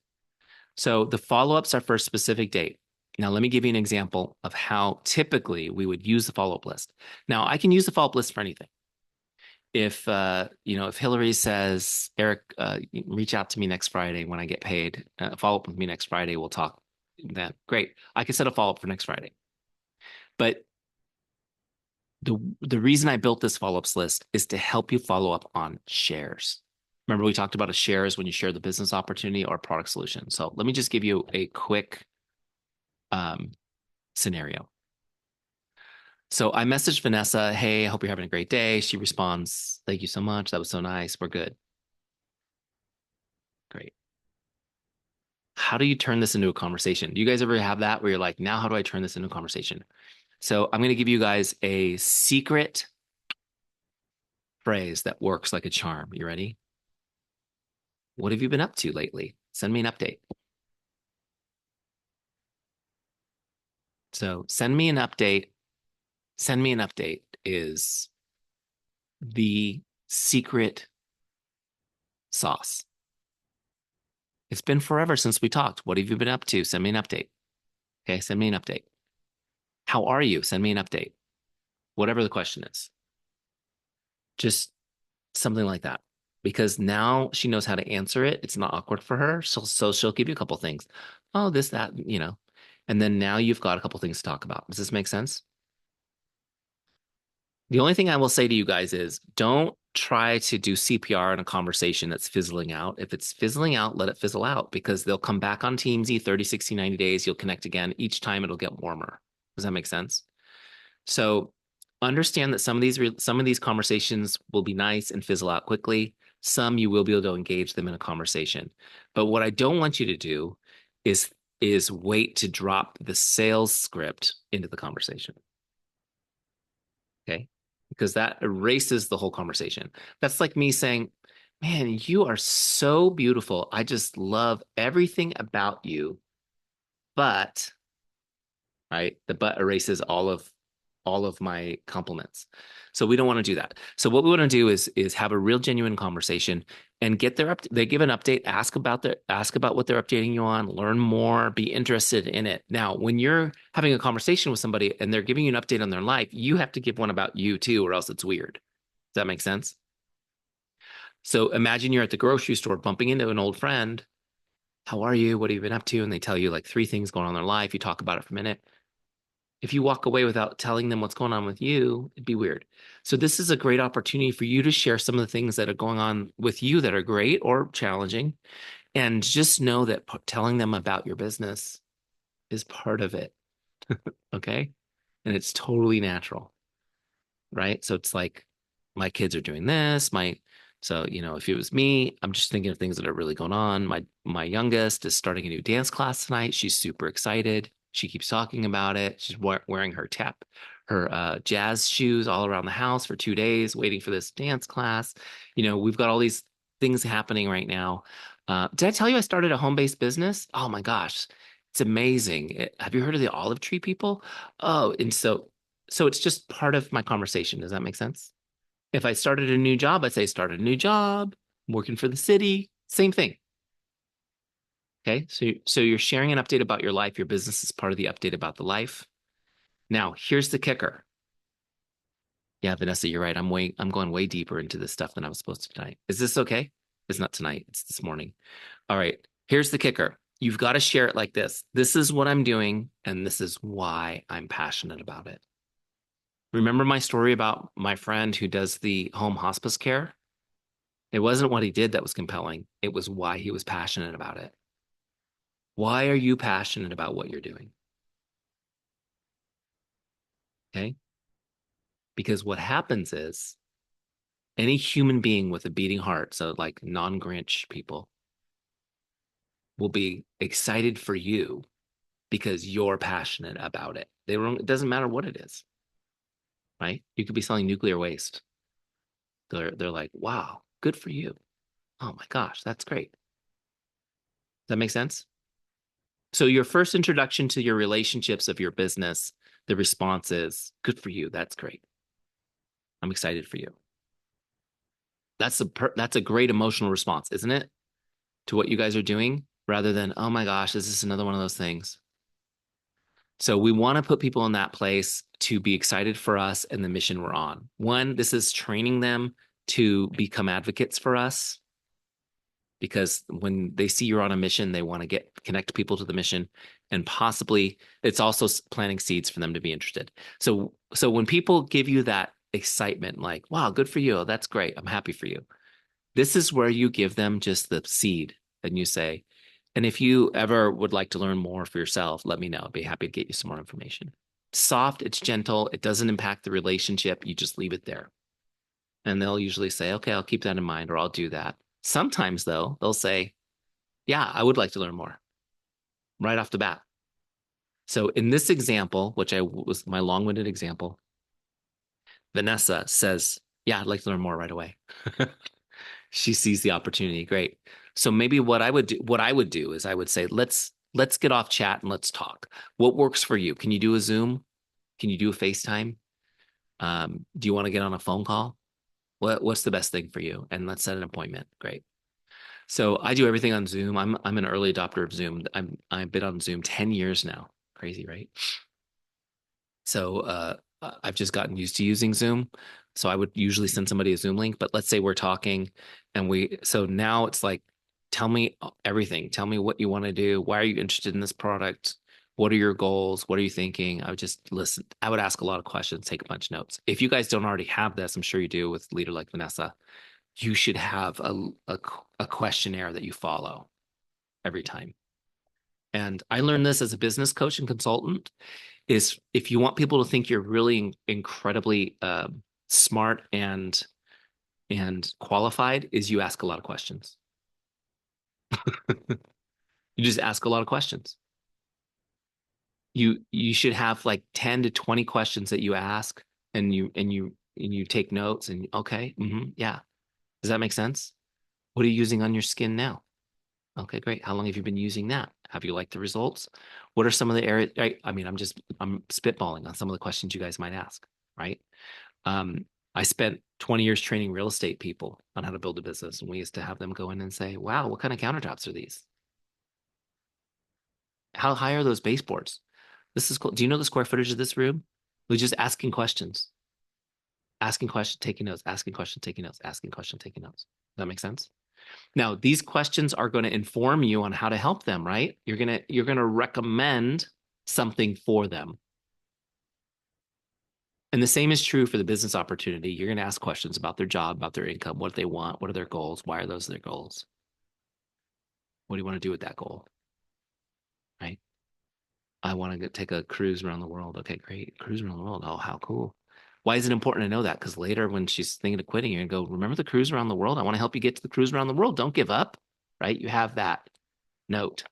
B: So the follow-ups are for a specific date. Now, let me give you an example of how typically we would use the follow-up list. Now, I can use the follow-up list for anything. If Hillary says, Eric, reach out to me next Friday when I get paid, follow up with me next Friday, we'll talk then. Great. I can set a follow-up for next Friday. But the reason I built this follow-ups list is to help you follow up on shares. Remember, we talked about a share is when you share the business opportunity or product solution. So let me just give you a quick scenario. So I messaged Vanessa, hey, I hope you're having a great day. She responds, thank you so much. That was so nice. We're good. Great. How do you turn this into a conversation? Do you guys ever have that where you're like, now how do I turn this into a conversation? So I'm going to give you guys a secret phrase that works like a charm. You ready? What have you been up to lately? Send me an update. So send me an update. Send me an update is the secret sauce. It's been forever since we talked. What have you been up to? Send me an update. Okay, send me an update. How are you? Send me an update. Whatever the question is. Just something like that. Because now she knows how to answer it. It's not awkward for her. So she'll give you a couple things. Oh, this, that, And then now you've got a couple things to talk about. Does this make sense? The only thing I will say to you guys is don't try to do CPR in a conversation that's fizzling out. If it's fizzling out, let it fizzle out because they'll come back on Teamzy 30, 60, 90 days. You'll connect again. Each time it'll get warmer. Does that make sense? So understand that some of these conversations will be nice and fizzle out quickly. Some you will be able to engage them in a conversation. But what I don't want you to do is wait to drop the sales script into the conversation. Okay? Because that erases the whole conversation. That's like me saying, "Man, you are so beautiful. I just love everything about you." But right? The but erases all of my compliments. So we don't want to do that. So what we want to do is have a real genuine conversation and get their up. They give an update, ask about what they're updating you on, learn more, be interested in it. Now, when you're having a conversation with somebody and they're giving you an update on their life, you have to give one about you too, or else it's weird. Does that make sense? So imagine you're at the grocery store bumping into an old friend. How are you? What have you been up to? And they tell you like three things going on in their life. You talk about it for a minute. If you walk away without telling them what's going on with you, it'd be weird. So this is a great opportunity for you to share some of the things that are going on with you that are great or challenging. And just know that telling them about your business is part of it. Okay. And it's totally natural. Right. So it's like my kids are doing this. So, if it was me, I'm just thinking of things that are really going on. My youngest is starting a new dance class tonight. She's super excited. She keeps talking about it. She's wearing her jazz shoes all around the house for 2 days, waiting for this dance class. We've got all these things happening right now. Did I tell you I started a home-based business? Oh my gosh, it's amazing. Have you heard of the olive tree people? Oh, and so it's just part of my conversation. Does that make sense? If I started a new job, I'd say started a new job, working for the city, same thing. Okay. So you're sharing an update about your life. Your business is part of the update about the life. Now, here's the kicker. Yeah, Vanessa, you're right. I'm going way deeper into this stuff than I was supposed to tonight. Is this okay? It's not tonight. It's this morning. All right. Here's the kicker. You've got to share it like this. This is what I'm doing, and this is why I'm passionate about it. Remember my story about my friend who does the home hospice care? It wasn't what he did that was compelling. It was why he was passionate about it. Why are you passionate about what you're doing? Okay. Because what happens is any human being with a beating heart, so like non-Grinch people, will be excited for you because you're passionate about it. It doesn't matter what it is, right? You could be selling nuclear waste. They're like, wow, good for you. Oh my gosh, that's great. Does that make sense? So your first introduction to your relationships of your business, the response is good for you. That's great. I'm excited for you. That's a great emotional response, isn't it? To what you guys are doing rather than, oh my gosh, is this another one of those things? So we want to put people in that place to be excited for us and the mission we're on. One, this is training them to become advocates for us because when they see you're on a mission, they want to connect people to the mission, and possibly it's also planting seeds for them to be interested. So when people give you that excitement, like, wow, good for you. That's great. I'm happy for you. This is where you give them just the seed and you say, and if you ever would like to learn more for yourself, let me know. I'd be happy to get you some more information. Soft, it's gentle. It doesn't impact the relationship. You just leave it there. And they'll usually say, okay, I'll keep that in mind, or I'll do that. Sometimes though, they'll say, yeah, I would like to learn more right off the bat. So in this example, which was my long-winded example, Vanessa says, yeah, I'd like to learn more right away. She sees the opportunity. Great. So maybe what I would do is I would say, let's get off chat and let's talk. What works for you? Can you do a Zoom? Can you do a FaceTime? Do you want to get on a phone call? What's the best thing for you? And let's set an appointment. Great. So I do everything on Zoom. I'm an early adopter of Zoom. I've been on Zoom 10 years now. Crazy, right? So I've just gotten used to using Zoom. So I would usually send somebody a Zoom link, but let's say we're talking so now it's like, tell me everything. Tell me what you want to do. Why are you interested in this product? What are your goals? What are you thinking? I would just listen. I would ask a lot of questions, take a bunch of notes. If you guys don't already have this, I'm sure you do with a leader like Vanessa, you should have a questionnaire that you follow every time. And I learned this as a business coach and consultant is if you want people to think you're really incredibly smart and qualified, is you ask a lot of questions. You just ask a lot of questions. You should have like 10 to 20 questions that you ask and you take notes and okay, yeah. Does that make sense? What are you using on your skin now? Okay, great. How long have you been using that? Have you liked the results? What are some of the areas? I mean, I'm spitballing on some of the questions you guys might ask, right? Um, I spent 20 years training real estate people on how to build a business, and we used to have them go in and say, "Wow, what kind of countertops are these? How high are those baseboards? This is cool. Do you know the square footage of this room?" We're just asking questions, taking notes, asking questions, taking notes, asking questions, taking notes. Does that make sense? Now, these questions are going to inform you on how to help them, right? You're going to recommend something for them. And the same is true for the business opportunity. You're going to ask questions about their job, about their income, what they want, what are their goals, why are those their goals? What do you want to do with that goal? Right? I want to take a cruise around the world. Okay, great. Cruise around the world. Oh, how cool. Why is it important to know that? Because later when she's thinking of quitting, you're going to go, remember the cruise around the world? I want to help you get to the cruise around the world. Don't give up, right? You have that note.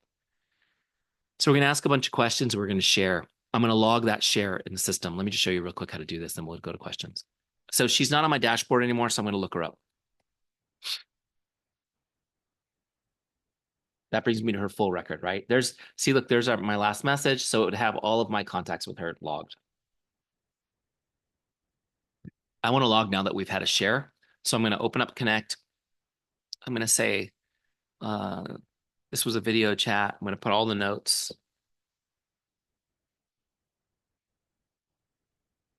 B: So we're going to ask a bunch of questions. We're going to share. I'm going to log that share in the system. Let me just show you real quick how to do this, then we'll go to questions. So she's not on my dashboard anymore, so I'm going to look her up. That brings me to her full record, right? See, look, there's my last message. So it would have all of my contacts with her logged. I want to log now that we've had a share. So I'm going to open up Connect. I'm going to say, this was a video chat. I'm going to put all the notes.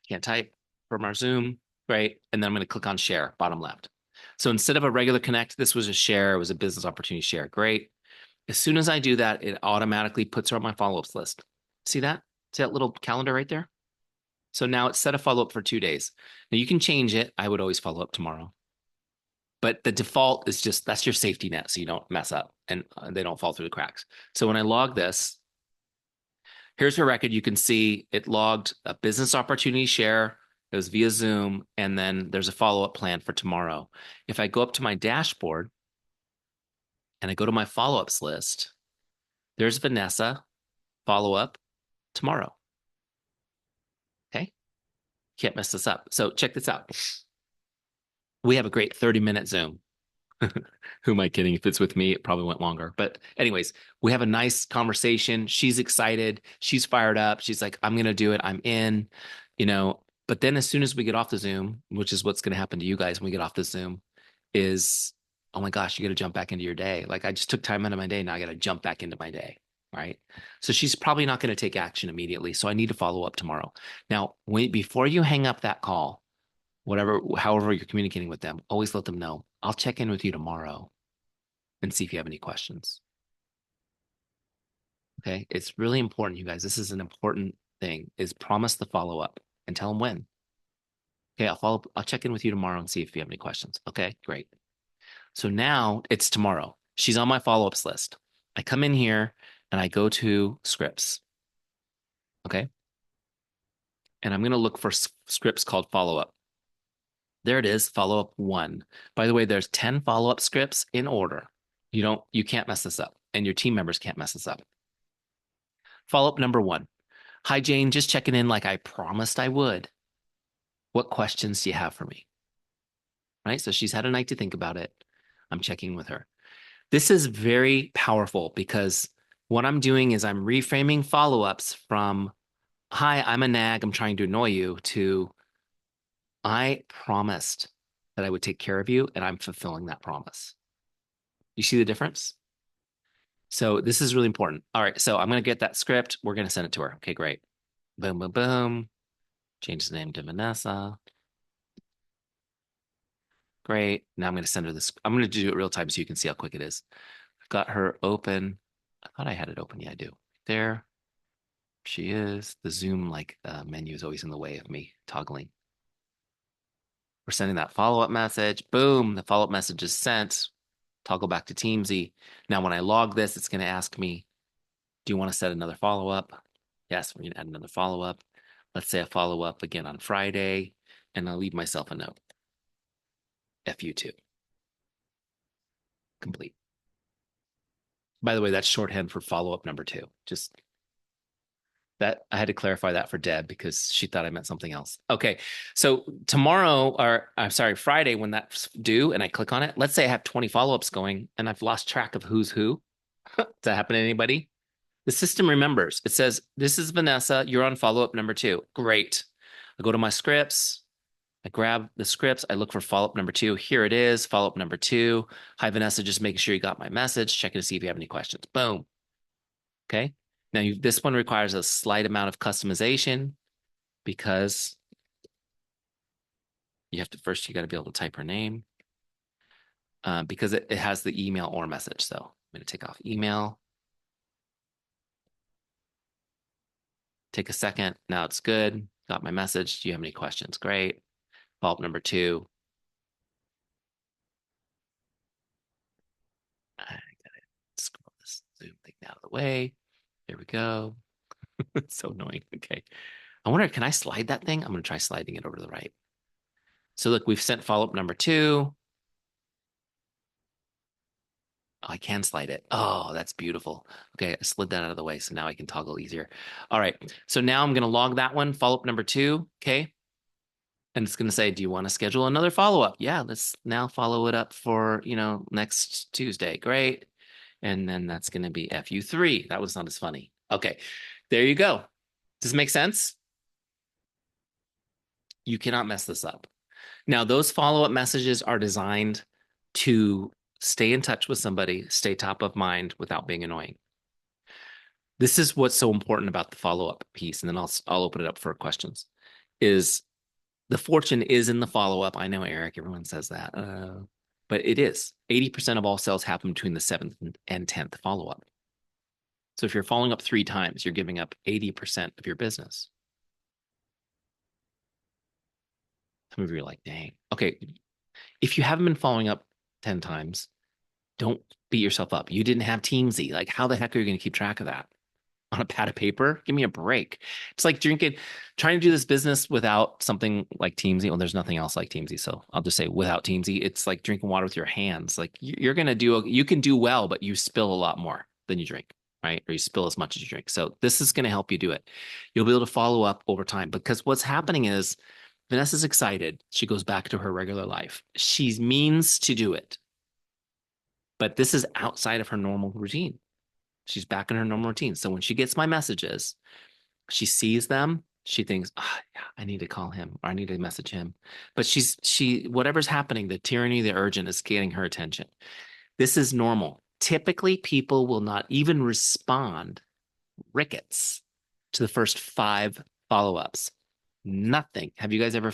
B: Can't type from our Zoom. Great. And then I'm going to click on share, bottom left. So instead of a regular Connect, this was a share. It was a business opportunity share. Great. As soon as I do that, it automatically puts her on my follow-ups list. See that? See that little calendar right there? So now it's set a follow-up for 2 days. Now you can change it. I would always follow up tomorrow. But the default is just, that's your safety net so you don't mess up and they don't fall through the cracks. So when I log this, here's her record. You can see it logged a business opportunity share. It was via Zoom. And then there's a follow-up plan for tomorrow. If I go up to my dashboard and I go to my follow-ups list, there's Vanessa follow-up tomorrow. Okay. Can't mess this up. So check this out. We have a great 30-minute Zoom. Who am I kidding? If it's with me, it probably went longer. But anyways, we have a nice conversation. She's excited. She's fired up. She's like, I'm going to do it. I'm in, But then as soon as we get off the Zoom, which is what's going to happen to you guys when we get off the Zoom, is, oh my gosh, you got to jump back into your day. Like I just took time out of my day. Now I got to jump back into my day. Right. So she's probably not going to take action immediately. So I need to follow up tomorrow. Now, before you hang up that call, however you're communicating with them, always let them know, I'll check in with you tomorrow and see if you have any questions. Okay. It's really important, you guys. This is an important thing, is promise the follow-up and tell them when. Okay. I'll check in with you tomorrow and see if you have any questions. Okay, great. So now it's tomorrow. She's on my follow-ups list. I come in here and I go to scripts. Okay. And I'm going to look for scripts called follow-up. There it is, follow-up 1. By the way, there's 10 follow-up scripts in order. You can't mess this up, and your team members can't mess this up. Follow-up number 1. Hi, Jane, just checking in like I promised I would. What questions do you have for me? Right? So she's had a night to think about it. I'm checking with her. This is very powerful because what I'm doing is I'm reframing follow-ups from, hi, I'm a nag, I'm trying to annoy you, to, I promised that I would take care of you, and I'm fulfilling that promise. You see the difference? So this is really important. All right, so I'm going to get that script. We're going to send it to her. Okay, great. Boom, boom, boom. Change the name to Vanessa. Great. Now I'm going to send her this. I'm going to do it real time so you can see how quick it is. I've got her open. I thought I had it open. Yeah, I do. There. she is. The Zoom menu is always in the way of me toggling. We're sending that follow-up message. Boom, the follow-up message is sent. Toggle back to Teamzy. Now, when I log this, it's going to ask me, do you want to set another follow-up? Yes, we're going to add another follow-up. Let's say a follow-up again on Friday, and I'll leave myself a note. FU2. Complete. By the way, that's shorthand for follow-up number 2. Just that I had to clarify that for Deb because she thought I meant something else. Okay, so tomorrow, or I'm sorry, Friday, when that's due and I click on it, let's say I have 20 follow-ups going and I've lost track of who's who. Does that happen to anybody? The system remembers. It says, this is Vanessa. You're on follow-up number 2. Great. I go to my scripts. I grab the scripts. I look for follow-up number 2. Here it is, follow-up number 2. Hi, Vanessa. Just making sure you got my message. Checking to see if you have any questions. Boom. Okay. Now, this one requires a slight amount of customization because you got to be able to type her name because it has the email or message. So I'm going to take off email. Take a second. Now it's good. Got my message. Do you have any questions? Great. Follow-up number 2. I gotta scroll this Zoom thing out of the way. There we go. It's so annoying. Okay. I wonder, can I slide that thing? I'm going to try sliding it over to the right. So look, we've sent follow-up number 2. Oh, I can slide it. Oh, that's beautiful. Okay, I slid that out of the way, so now I can toggle easier. All right, so now I'm going to log that one, follow-up number 2, okay? And it's going to say, do you want to schedule another follow-up? Yeah, let's now follow it up for, next Tuesday. Great. And then that's going to be FU3. That was not as funny. Okay, there you go. Does it make sense? You cannot mess this up. Now, those follow-up messages are designed to stay in touch with somebody, stay top of mind without being annoying. This is what's so important about the follow-up piece, and then I'll open it up for questions, is the fortune is in the follow-up. I know, Eric, everyone says that, but it is. 80% of all sales happen between the 7th and 10th follow-up. So if you're following up 3 times, you're giving up 80% of your business. Some of you are like, dang. Okay, if you haven't been following up 10 times, don't beat yourself up. You didn't have Teamzy. Like, how the heck are you going to keep track of that? On a pad of paper? Give me a break. It's like trying to do this business without something like Teamzy. Well, there's nothing else like Teamzy. So I'll just say without Teamzy, it's like drinking water with your hands. Like you can do well, but you spill a lot more than you drink, right? Or you spill as much as you drink. So this is going to help you do it. You'll be able to follow up over time because what's happening is Vanessa's excited. She goes back to her regular life. She means to do it, but this is outside of her normal routine. She's back in her normal routine. So when she gets my messages, she sees them. She thinks, yeah, I need to call him or I need to message him. But whatever's happening, the tyranny, the urgent is getting her attention. This is normal. Typically, people will not even respond rickets to the first 5 follow-ups. Nothing. Have you guys ever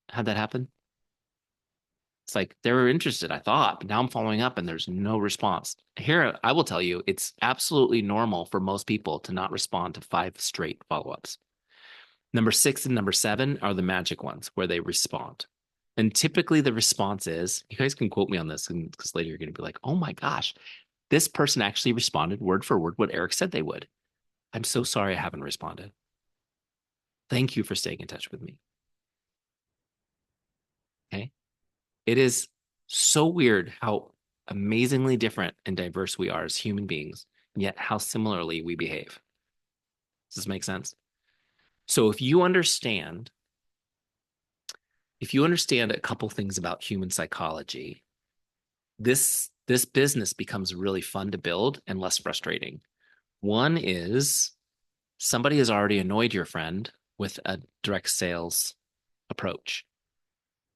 B: had that happen? It's like they were interested, I thought, but now I'm following up and there's no response. Here, I will tell you, it's absolutely normal for most people to not respond to 5 straight follow-ups. Number 6 and number 7 are the magic ones where they respond. And typically the response is, you guys can quote me on this because later you're going to be like, oh my gosh, this person actually responded word for word what Eric said they would. I'm so sorry I haven't responded. Thank you for staying in touch with me. Okay. It is so weird how amazingly different and diverse we are as human beings, and yet how similarly we behave. Does this make sense? So if you understand a couple things about human psychology, this business becomes really fun to build and less frustrating. One is somebody has already annoyed your friend with a direct sales approach,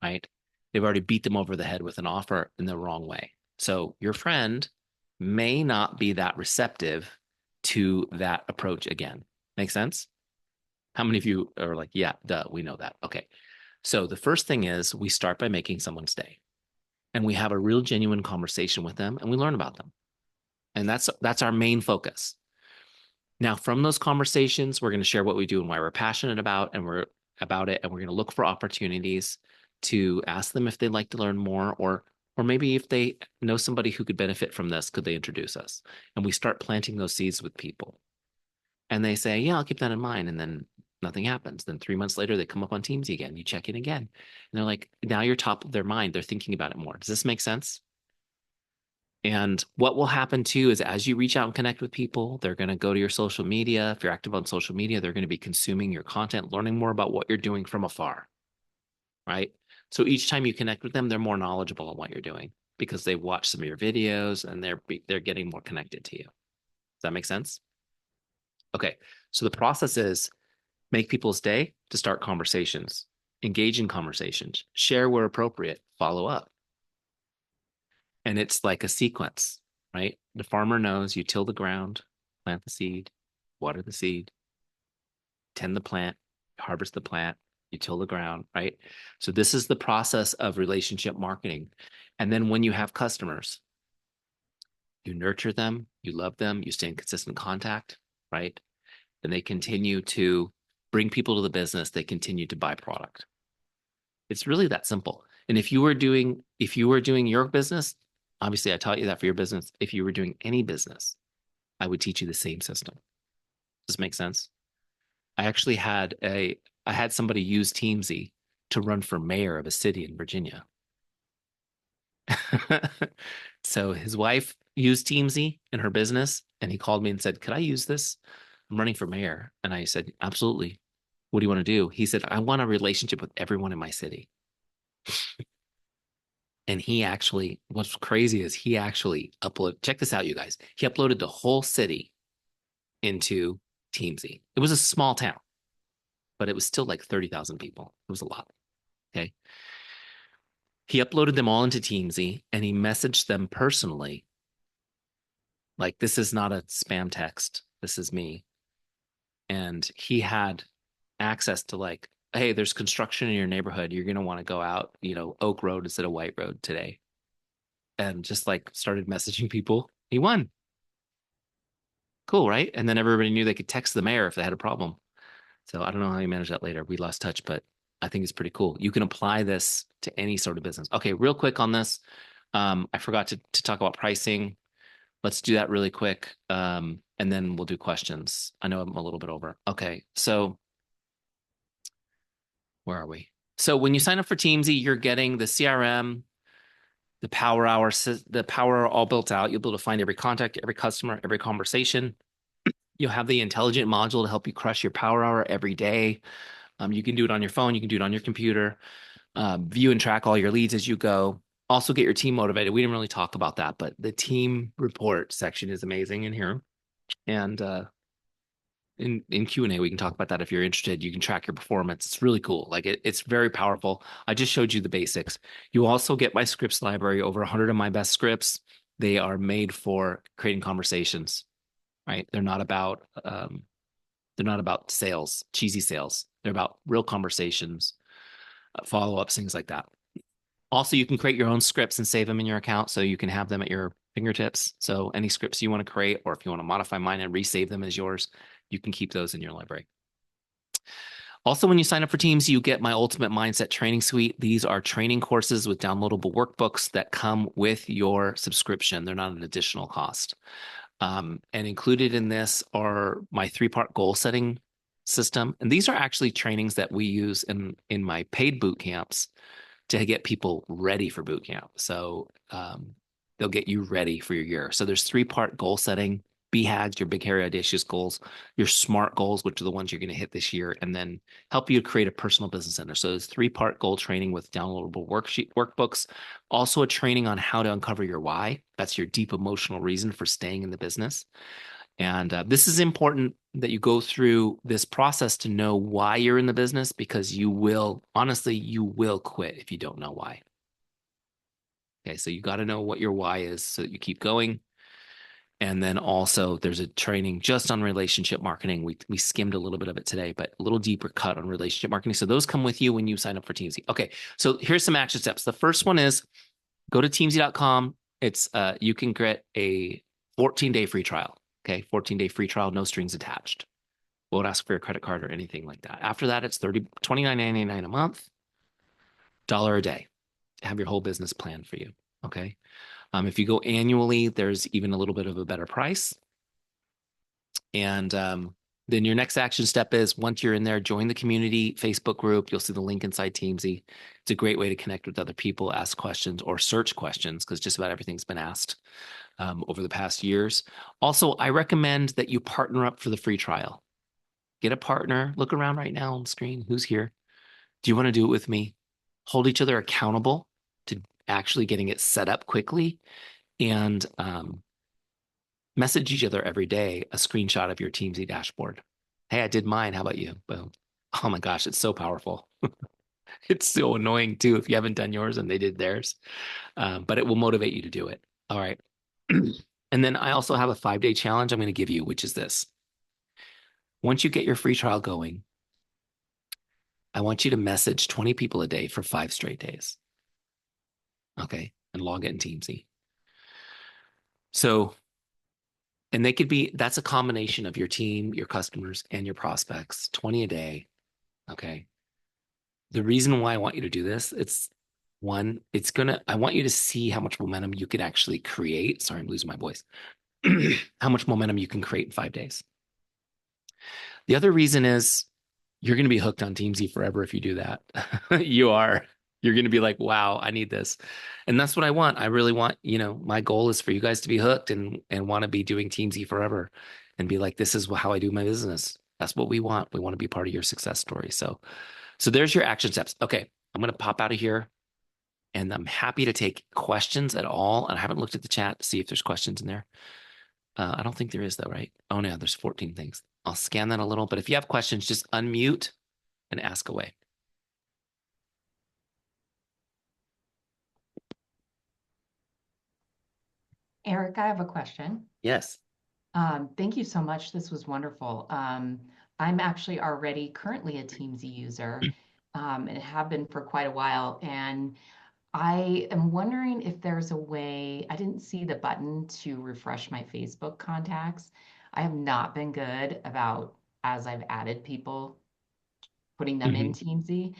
B: right? They've already beat them over the head with an offer in the wrong way. So your friend may not be that receptive to that approach again. Make sense? How many of you are like, yeah, duh, we know that. Okay. So the first thing is we start by making someone stay. And we have a real genuine conversation with them and we learn about them. And that's our main focus. Now, from those conversations, we're going to share what we do and why we're passionate about, and we're going to look for opportunities to ask them if they'd like to learn more, or maybe if they know somebody who could benefit from this, could they introduce us? And we start planting those seeds with people. And they say, yeah, I'll keep that in mind. And then nothing happens. Then 3 months later, they come up on Teamzy again. You check in again. And they're like, now you're top of their mind. They're thinking about it more. Does this make sense? And what will happen too is as you reach out and connect with people, they're going to go to your social media. If you're active on social media, they're going to be consuming your content, learning more about what you're doing from afar, right? So each time you connect with them, they're more knowledgeable on what you're doing because they watch some of your videos and they're getting more connected to you. Does that make sense? Okay. So the process is make people's day to start conversations, engage in conversations, share where appropriate, follow up. And it's like a sequence, right? The farmer knows you till the ground, plant the seed, water the seed, tend the plant, harvest the plant, you till the ground, right? So this is the process of relationship marketing. And then when you have customers, you nurture them, you love them, you stay in consistent contact, right? And they continue to bring people to the business, they continue to buy product. It's really that simple. And if you were doing your business, obviously I taught you that for your business. If you were doing any business, I would teach you the same system. Does this make sense? I actually had somebody use Teamzy to run for mayor of a city in Virginia. So his wife used Teamzy in her business, and he called me and said, "Could I use this? I'm running for mayor." And I said, "Absolutely. What do you want to do?" He said, "I want a relationship with everyone in my city." And what's crazy is he actually check this out, you guys. He uploaded the whole city into Teamzy. It was a small town, but it was still like 30,000 people. It was a lot. Okay. He uploaded them all into Teamzy and he messaged them personally. Like, this is not a spam text. This is me. And he had access to, like, hey, there's construction in your neighborhood. You're going to want to go out, Oak Road instead of White Road today. And just like started messaging people. He won. Cool, right? And then everybody knew they could text the mayor if they had a problem. So I don't know how you manage that later. We lost touch, but I think it's pretty cool. You can apply this to any sort of business. Okay, real quick on this. I forgot to talk about pricing. Let's do that really quick. And then we'll do questions. I know I'm a little bit over. Okay, so where are we? So when you sign up for Teamzy, you're getting the CRM, the Power Hour, the Power Hour all built out. You'll be able to find every contact, every customer, every conversation. You'll have the intelligent module to help you crush your Power Hour every day. You can do it on your phone. You can do it on your computer. View and track all your leads as you go. Also get your team motivated. We didn't really talk about that, but the team report section is amazing in here. And in Q&A, we can talk about that if you're interested. You can track your performance. It's really cool. Like it's very powerful. I just showed you the basics. You also get my scripts library, over 100 of my best scripts. They are made for creating conversations, right? They're not about sales, cheesy sales. They're about real conversations, follow-ups, things like that. Also, you can create your own scripts and save them in your account so you can have them at your fingertips. So any scripts you want to create, or if you want to modify mine and resave them as yours, you can keep those in your library. Also, when you sign up for Teams, you get my Ultimate Mindset Training Suite. These are training courses with downloadable workbooks that come with your subscription. They're not an additional cost. And included in this are my 3-part goal setting system. And these are actually trainings that we use in my paid boot camps to get people ready for boot camp. So they'll get you ready for your year. So there's 3-part goal setting: BHAGs, your big, hairy, audacious goals; your SMART goals, which are the ones you're going to hit this year, and then help you create a personal business center. So there's 3-part goal training with downloadable workbooks. Also a training on how to uncover your why. That's your deep emotional reason for staying in the business. And this is important that you go through this process to know why you're in the business, because you will quit if you don't know why. Okay, so you got to know what your why is so that you keep going. And then also there's a training just on relationship marketing. We skimmed a little bit of it today, but a little deeper cut on relationship marketing. So those come with you when you sign up for Teamzy. Okay, so here's some action steps. The first one is go to teamzy.com. It's you can get a 14-day free trial. Okay, 14-day free trial, no strings attached. Won't ask for your credit card or anything like that. After that, it's $29.99 a month, dollar a day to have your whole business planned for you. Okay. If you go annually, there's even a little bit of a better price. And then your next action step is once you're in there, join the community Facebook group. You'll see the link inside Teamzy. It's a great way to connect with other people, ask questions or search questions because just about everything's been asked over the past years. Also, I recommend that you partner up for the free trial. Get a partner. Look around right now on the screen. Who's here? Do you want to do it with me? Hold each other accountable to actually getting it set up quickly and message each other every day a screenshot of your Teamzy dashboard. Hey, I did mine. How about you? Boom. Oh my gosh, it's so powerful. It's so annoying too if you haven't done yours and they did theirs, but it will motivate you to do it. All right. And then I also have a 5-day challenge I'm going to give you, which is this. Once you get your free trial going, I want you to message 20 people a day for 5 straight days. Okay. And log it in Teamzy. So, and they could be, that's a combination of your team, your customers, and your prospects, 20 a day. Okay. The reason why I want you to do this, it's one, I want you to see how much momentum you can actually create. Sorry, I'm losing my voice. How much momentum you can create in 5 days. The other reason is you're going to be hooked on Teamzy forever if you do that. You are. You're going to be like, wow, I need this. And that's what I want. I really want, my goal is for you guys to be hooked and want to be doing Teamzy forever and be like, this is how I do my business. That's what we want. We want to be part of your success story. So there's your action steps. Okay. I'm going to pop out of here and I'm happy to take questions at all. And I haven't looked at the chat to see if there's questions in there. I don't think there is though, right? Oh no, there's 14 things. I'll scan that a little, but if you have questions, just unmute and ask away.
D: Eric, I have a question.
B: Yes.
D: Thank you so much. This was wonderful. I'm actually already currently a Teamzy user and have been for quite a while. And I am wondering if there's a way, I didn't see the button to refresh my Facebook contacts. I have not been good about, as I've added people, putting them in Teamzy.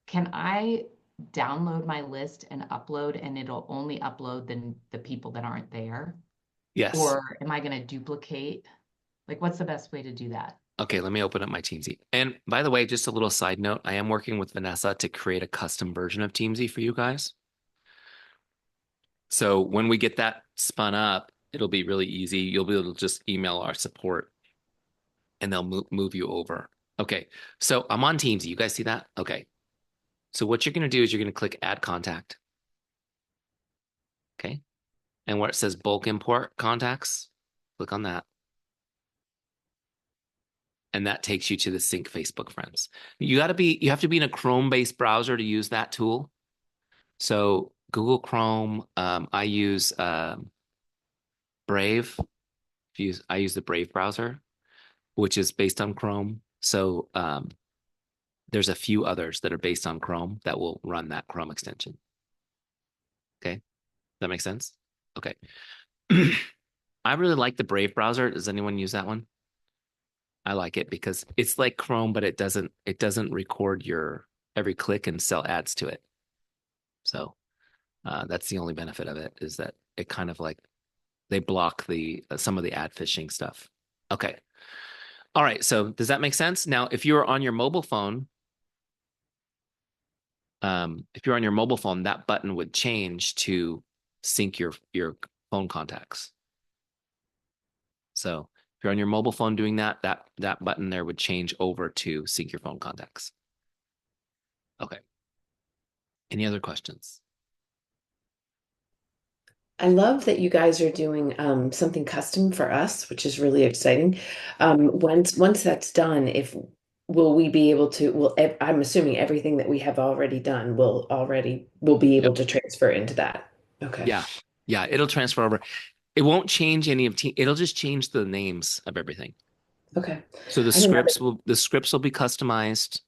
D: Can I download my list and upload, and it'll only upload the people that aren't there?
B: Yes.
D: Or am I going to duplicate? Like, what's the best way to do that?
B: Okay, let me open up my Teamzy. And by the way, just a little side note, I am working with Vanessa to create a custom version of Teamzy for you guys. So when we get that spun up, it'll be really easy. You'll be able to just email our support and they'll move you over. Okay, so I'm on Teamzy. You guys see that? Okay. So what you're going to do is you're going to click Add Contact. Okay. And where it says Bulk Import Contacts, click on that. And that takes you to the Sync Facebook Friends. You have to be in a Chrome-based browser to use that tool. So Google Chrome, I use Brave. I use the Brave browser, which is based on Chrome. So there's a few others that are based on Chrome that will run that Chrome extension. Okay, that makes sense? Okay. I really like the Brave browser. Does anyone use that one? I like it because it's like Chrome, but it doesn't record your every click and sell ads to it. So that's the only benefit of it is that it kind of like they block the some of the ad phishing stuff. Okay. All right. So does that make sense? Now, if you're on your mobile phone, that button would change to sync your phone contacts. So if you're on your mobile phone doing that button there would change over to sync your phone contacts. Okay. Any other questions?
E: I love that you guys are doing something custom for us, which is really exciting. Once that's done, will we be able to? I'm assuming everything that we have already done will be able to transfer into that. Okay.
B: Yeah, it'll transfer over. It won't change any of it'll just change the names of everything.
E: Okay.
B: So the scripts will be customized.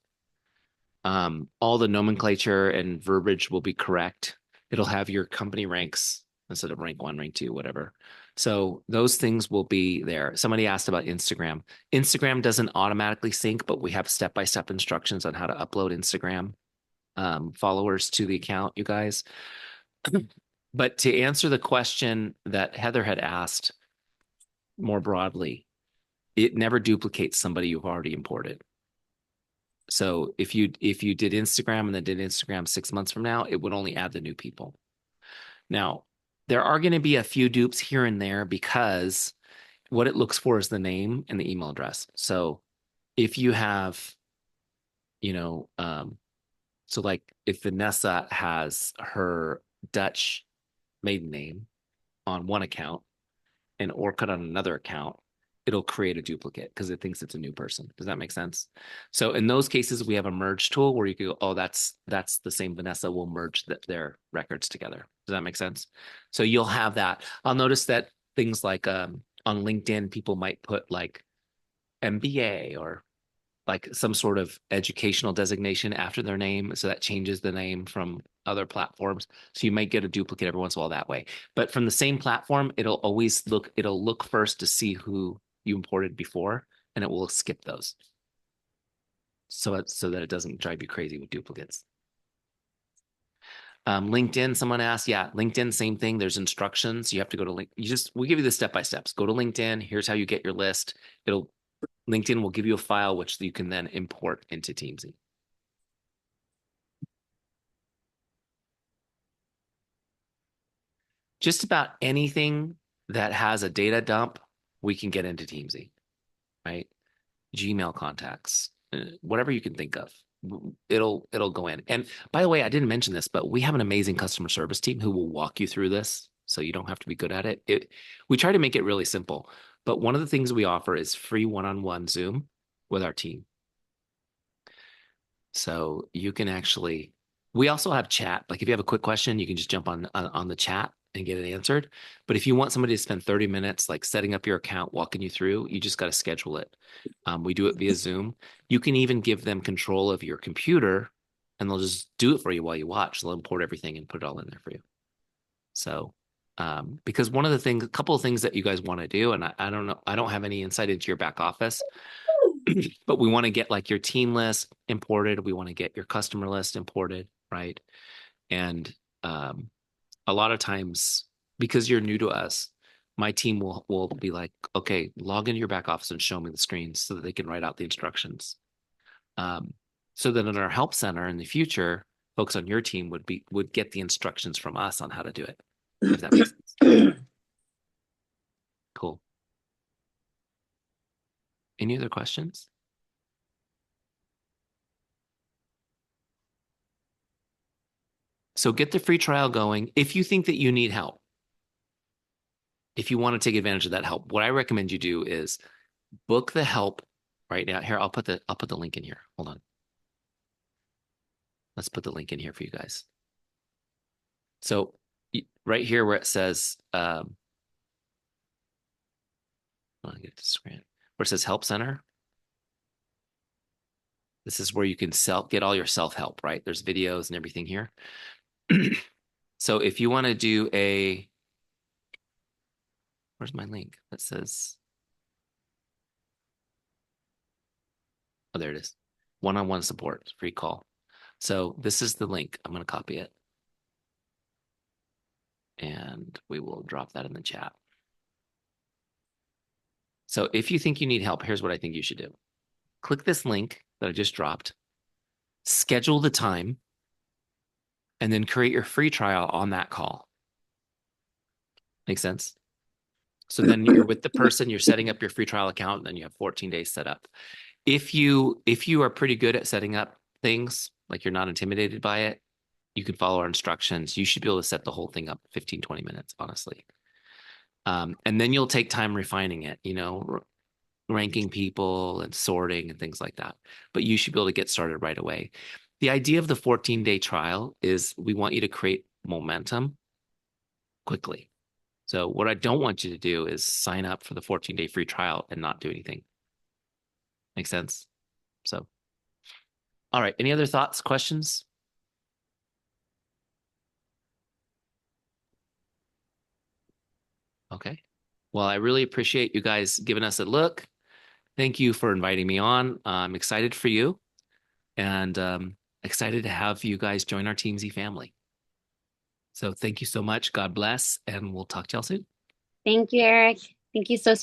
B: All the nomenclature and verbiage will be correct. It'll have your company ranks instead of rank 1, rank 2, whatever. So those things will be there. Somebody asked about Instagram. Instagram doesn't automatically sync, but we have step-by-step instructions on how to upload Instagram followers to the account, you guys. But to answer the question that Heather had asked more broadly, it never duplicates somebody you've already imported. So if you did Instagram and then did Instagram 6 months from now, it would only add the new people. Now, there are going to be a few dupes here and there because what it looks for is the name and the email address. So if you have, so like if Vanessa has her Dutch maiden name on one account and Orcutt on another account, it'll create a duplicate because it thinks it's a new person. Does that make sense? So in those cases, we have a merge tool where you can go, oh, that's the same Vanessa. We'll merge their records together. Does that make sense? So you'll have that. I'll notice that things like on LinkedIn, people might put like MBA or like some sort of educational designation after their name. So that changes the name from other platforms. So you might get a duplicate every once in a while that way. But from the same platform, it'll look first to see who you imported before, and it will skip those. So that it doesn't drive you crazy with duplicates. LinkedIn, someone asked, yeah, LinkedIn, same thing. There's instructions. You have to go to link. We'll give you the step-by-steps. Go to LinkedIn. Here's how you get your list. LinkedIn will give you a file which you can then import into Teamzy. Just about anything that has a data dump, we can get into Teamzy, right? Gmail contacts, whatever you can think of, it'll go in. And by the way, I didn't mention this, but we have an amazing customer service team who will walk you through this, so you don't have to be good at it. We try to make it really simple, but one of the things we offer is free one-on-one Zoom with our team. So you can actually, we also have chat. Like if you have a quick question, you can just jump on the chat and get it answered. But if you want somebody to spend 30 minutes, like setting up your account, walking you through, you just got to schedule it. We do it via Zoom. You can even give them control of your computer and they'll just do it for you while you watch. They'll import everything and put it all in there for you. So, because one of the things, a couple of things that you guys want to do, and I don't know, I don't have any insight into your back office, but we want to get like your team list imported. We want to get your customer list imported, right? And a lot of times, because you're new to us, my team will be like, okay, log into your back office and show me the screens so that they can write out the instructions. So that in our help center in the future, folks on your team would get the instructions from us on how to do it. If that makes sense. Cool. Any other questions? So get the free trial going. If you think that you need help, if you want to take advantage of that help, what I recommend you do is book the help right now. Here, I'll put the link in here. Hold on. Let's put the link in here for you guys. So right here where it says, I'll get to screen, where it says Help Center. This is where you can get all your self-help, right? There's videos and everything here. So if you want to do where's my link that says, oh, there it is. One-on-one support, free call. So this is the link. I'm going to copy it. And we will drop that in the chat. So if you think you need help, here's what I think you should do. Click this link that I just dropped, schedule the time, and then create your free trial on that call. Make sense? So then you're with the person, you're setting up your free trial account, and then you have 14 days set up. If you are pretty good at setting up things, like you're not intimidated by it, you can follow our instructions. You should be able to set the whole thing up 15, 20 minutes, honestly. And then you'll take time refining it, ranking people and sorting and things like that. But you should be able to get started right away. The idea of the 14-day trial is we want you to create momentum quickly. So what I don't want you to do is sign up for the 14-day free trial and not do anything. Make sense? So, all right. Any other thoughts, questions? Okay. Well, I really appreciate you guys giving us a look. Thank you for inviting me on. I'm excited for you and excited to have you guys join our Teamzy family. So thank you so much. God bless, and we'll talk to y'all soon.
A: Thank you, Eric. Thank you so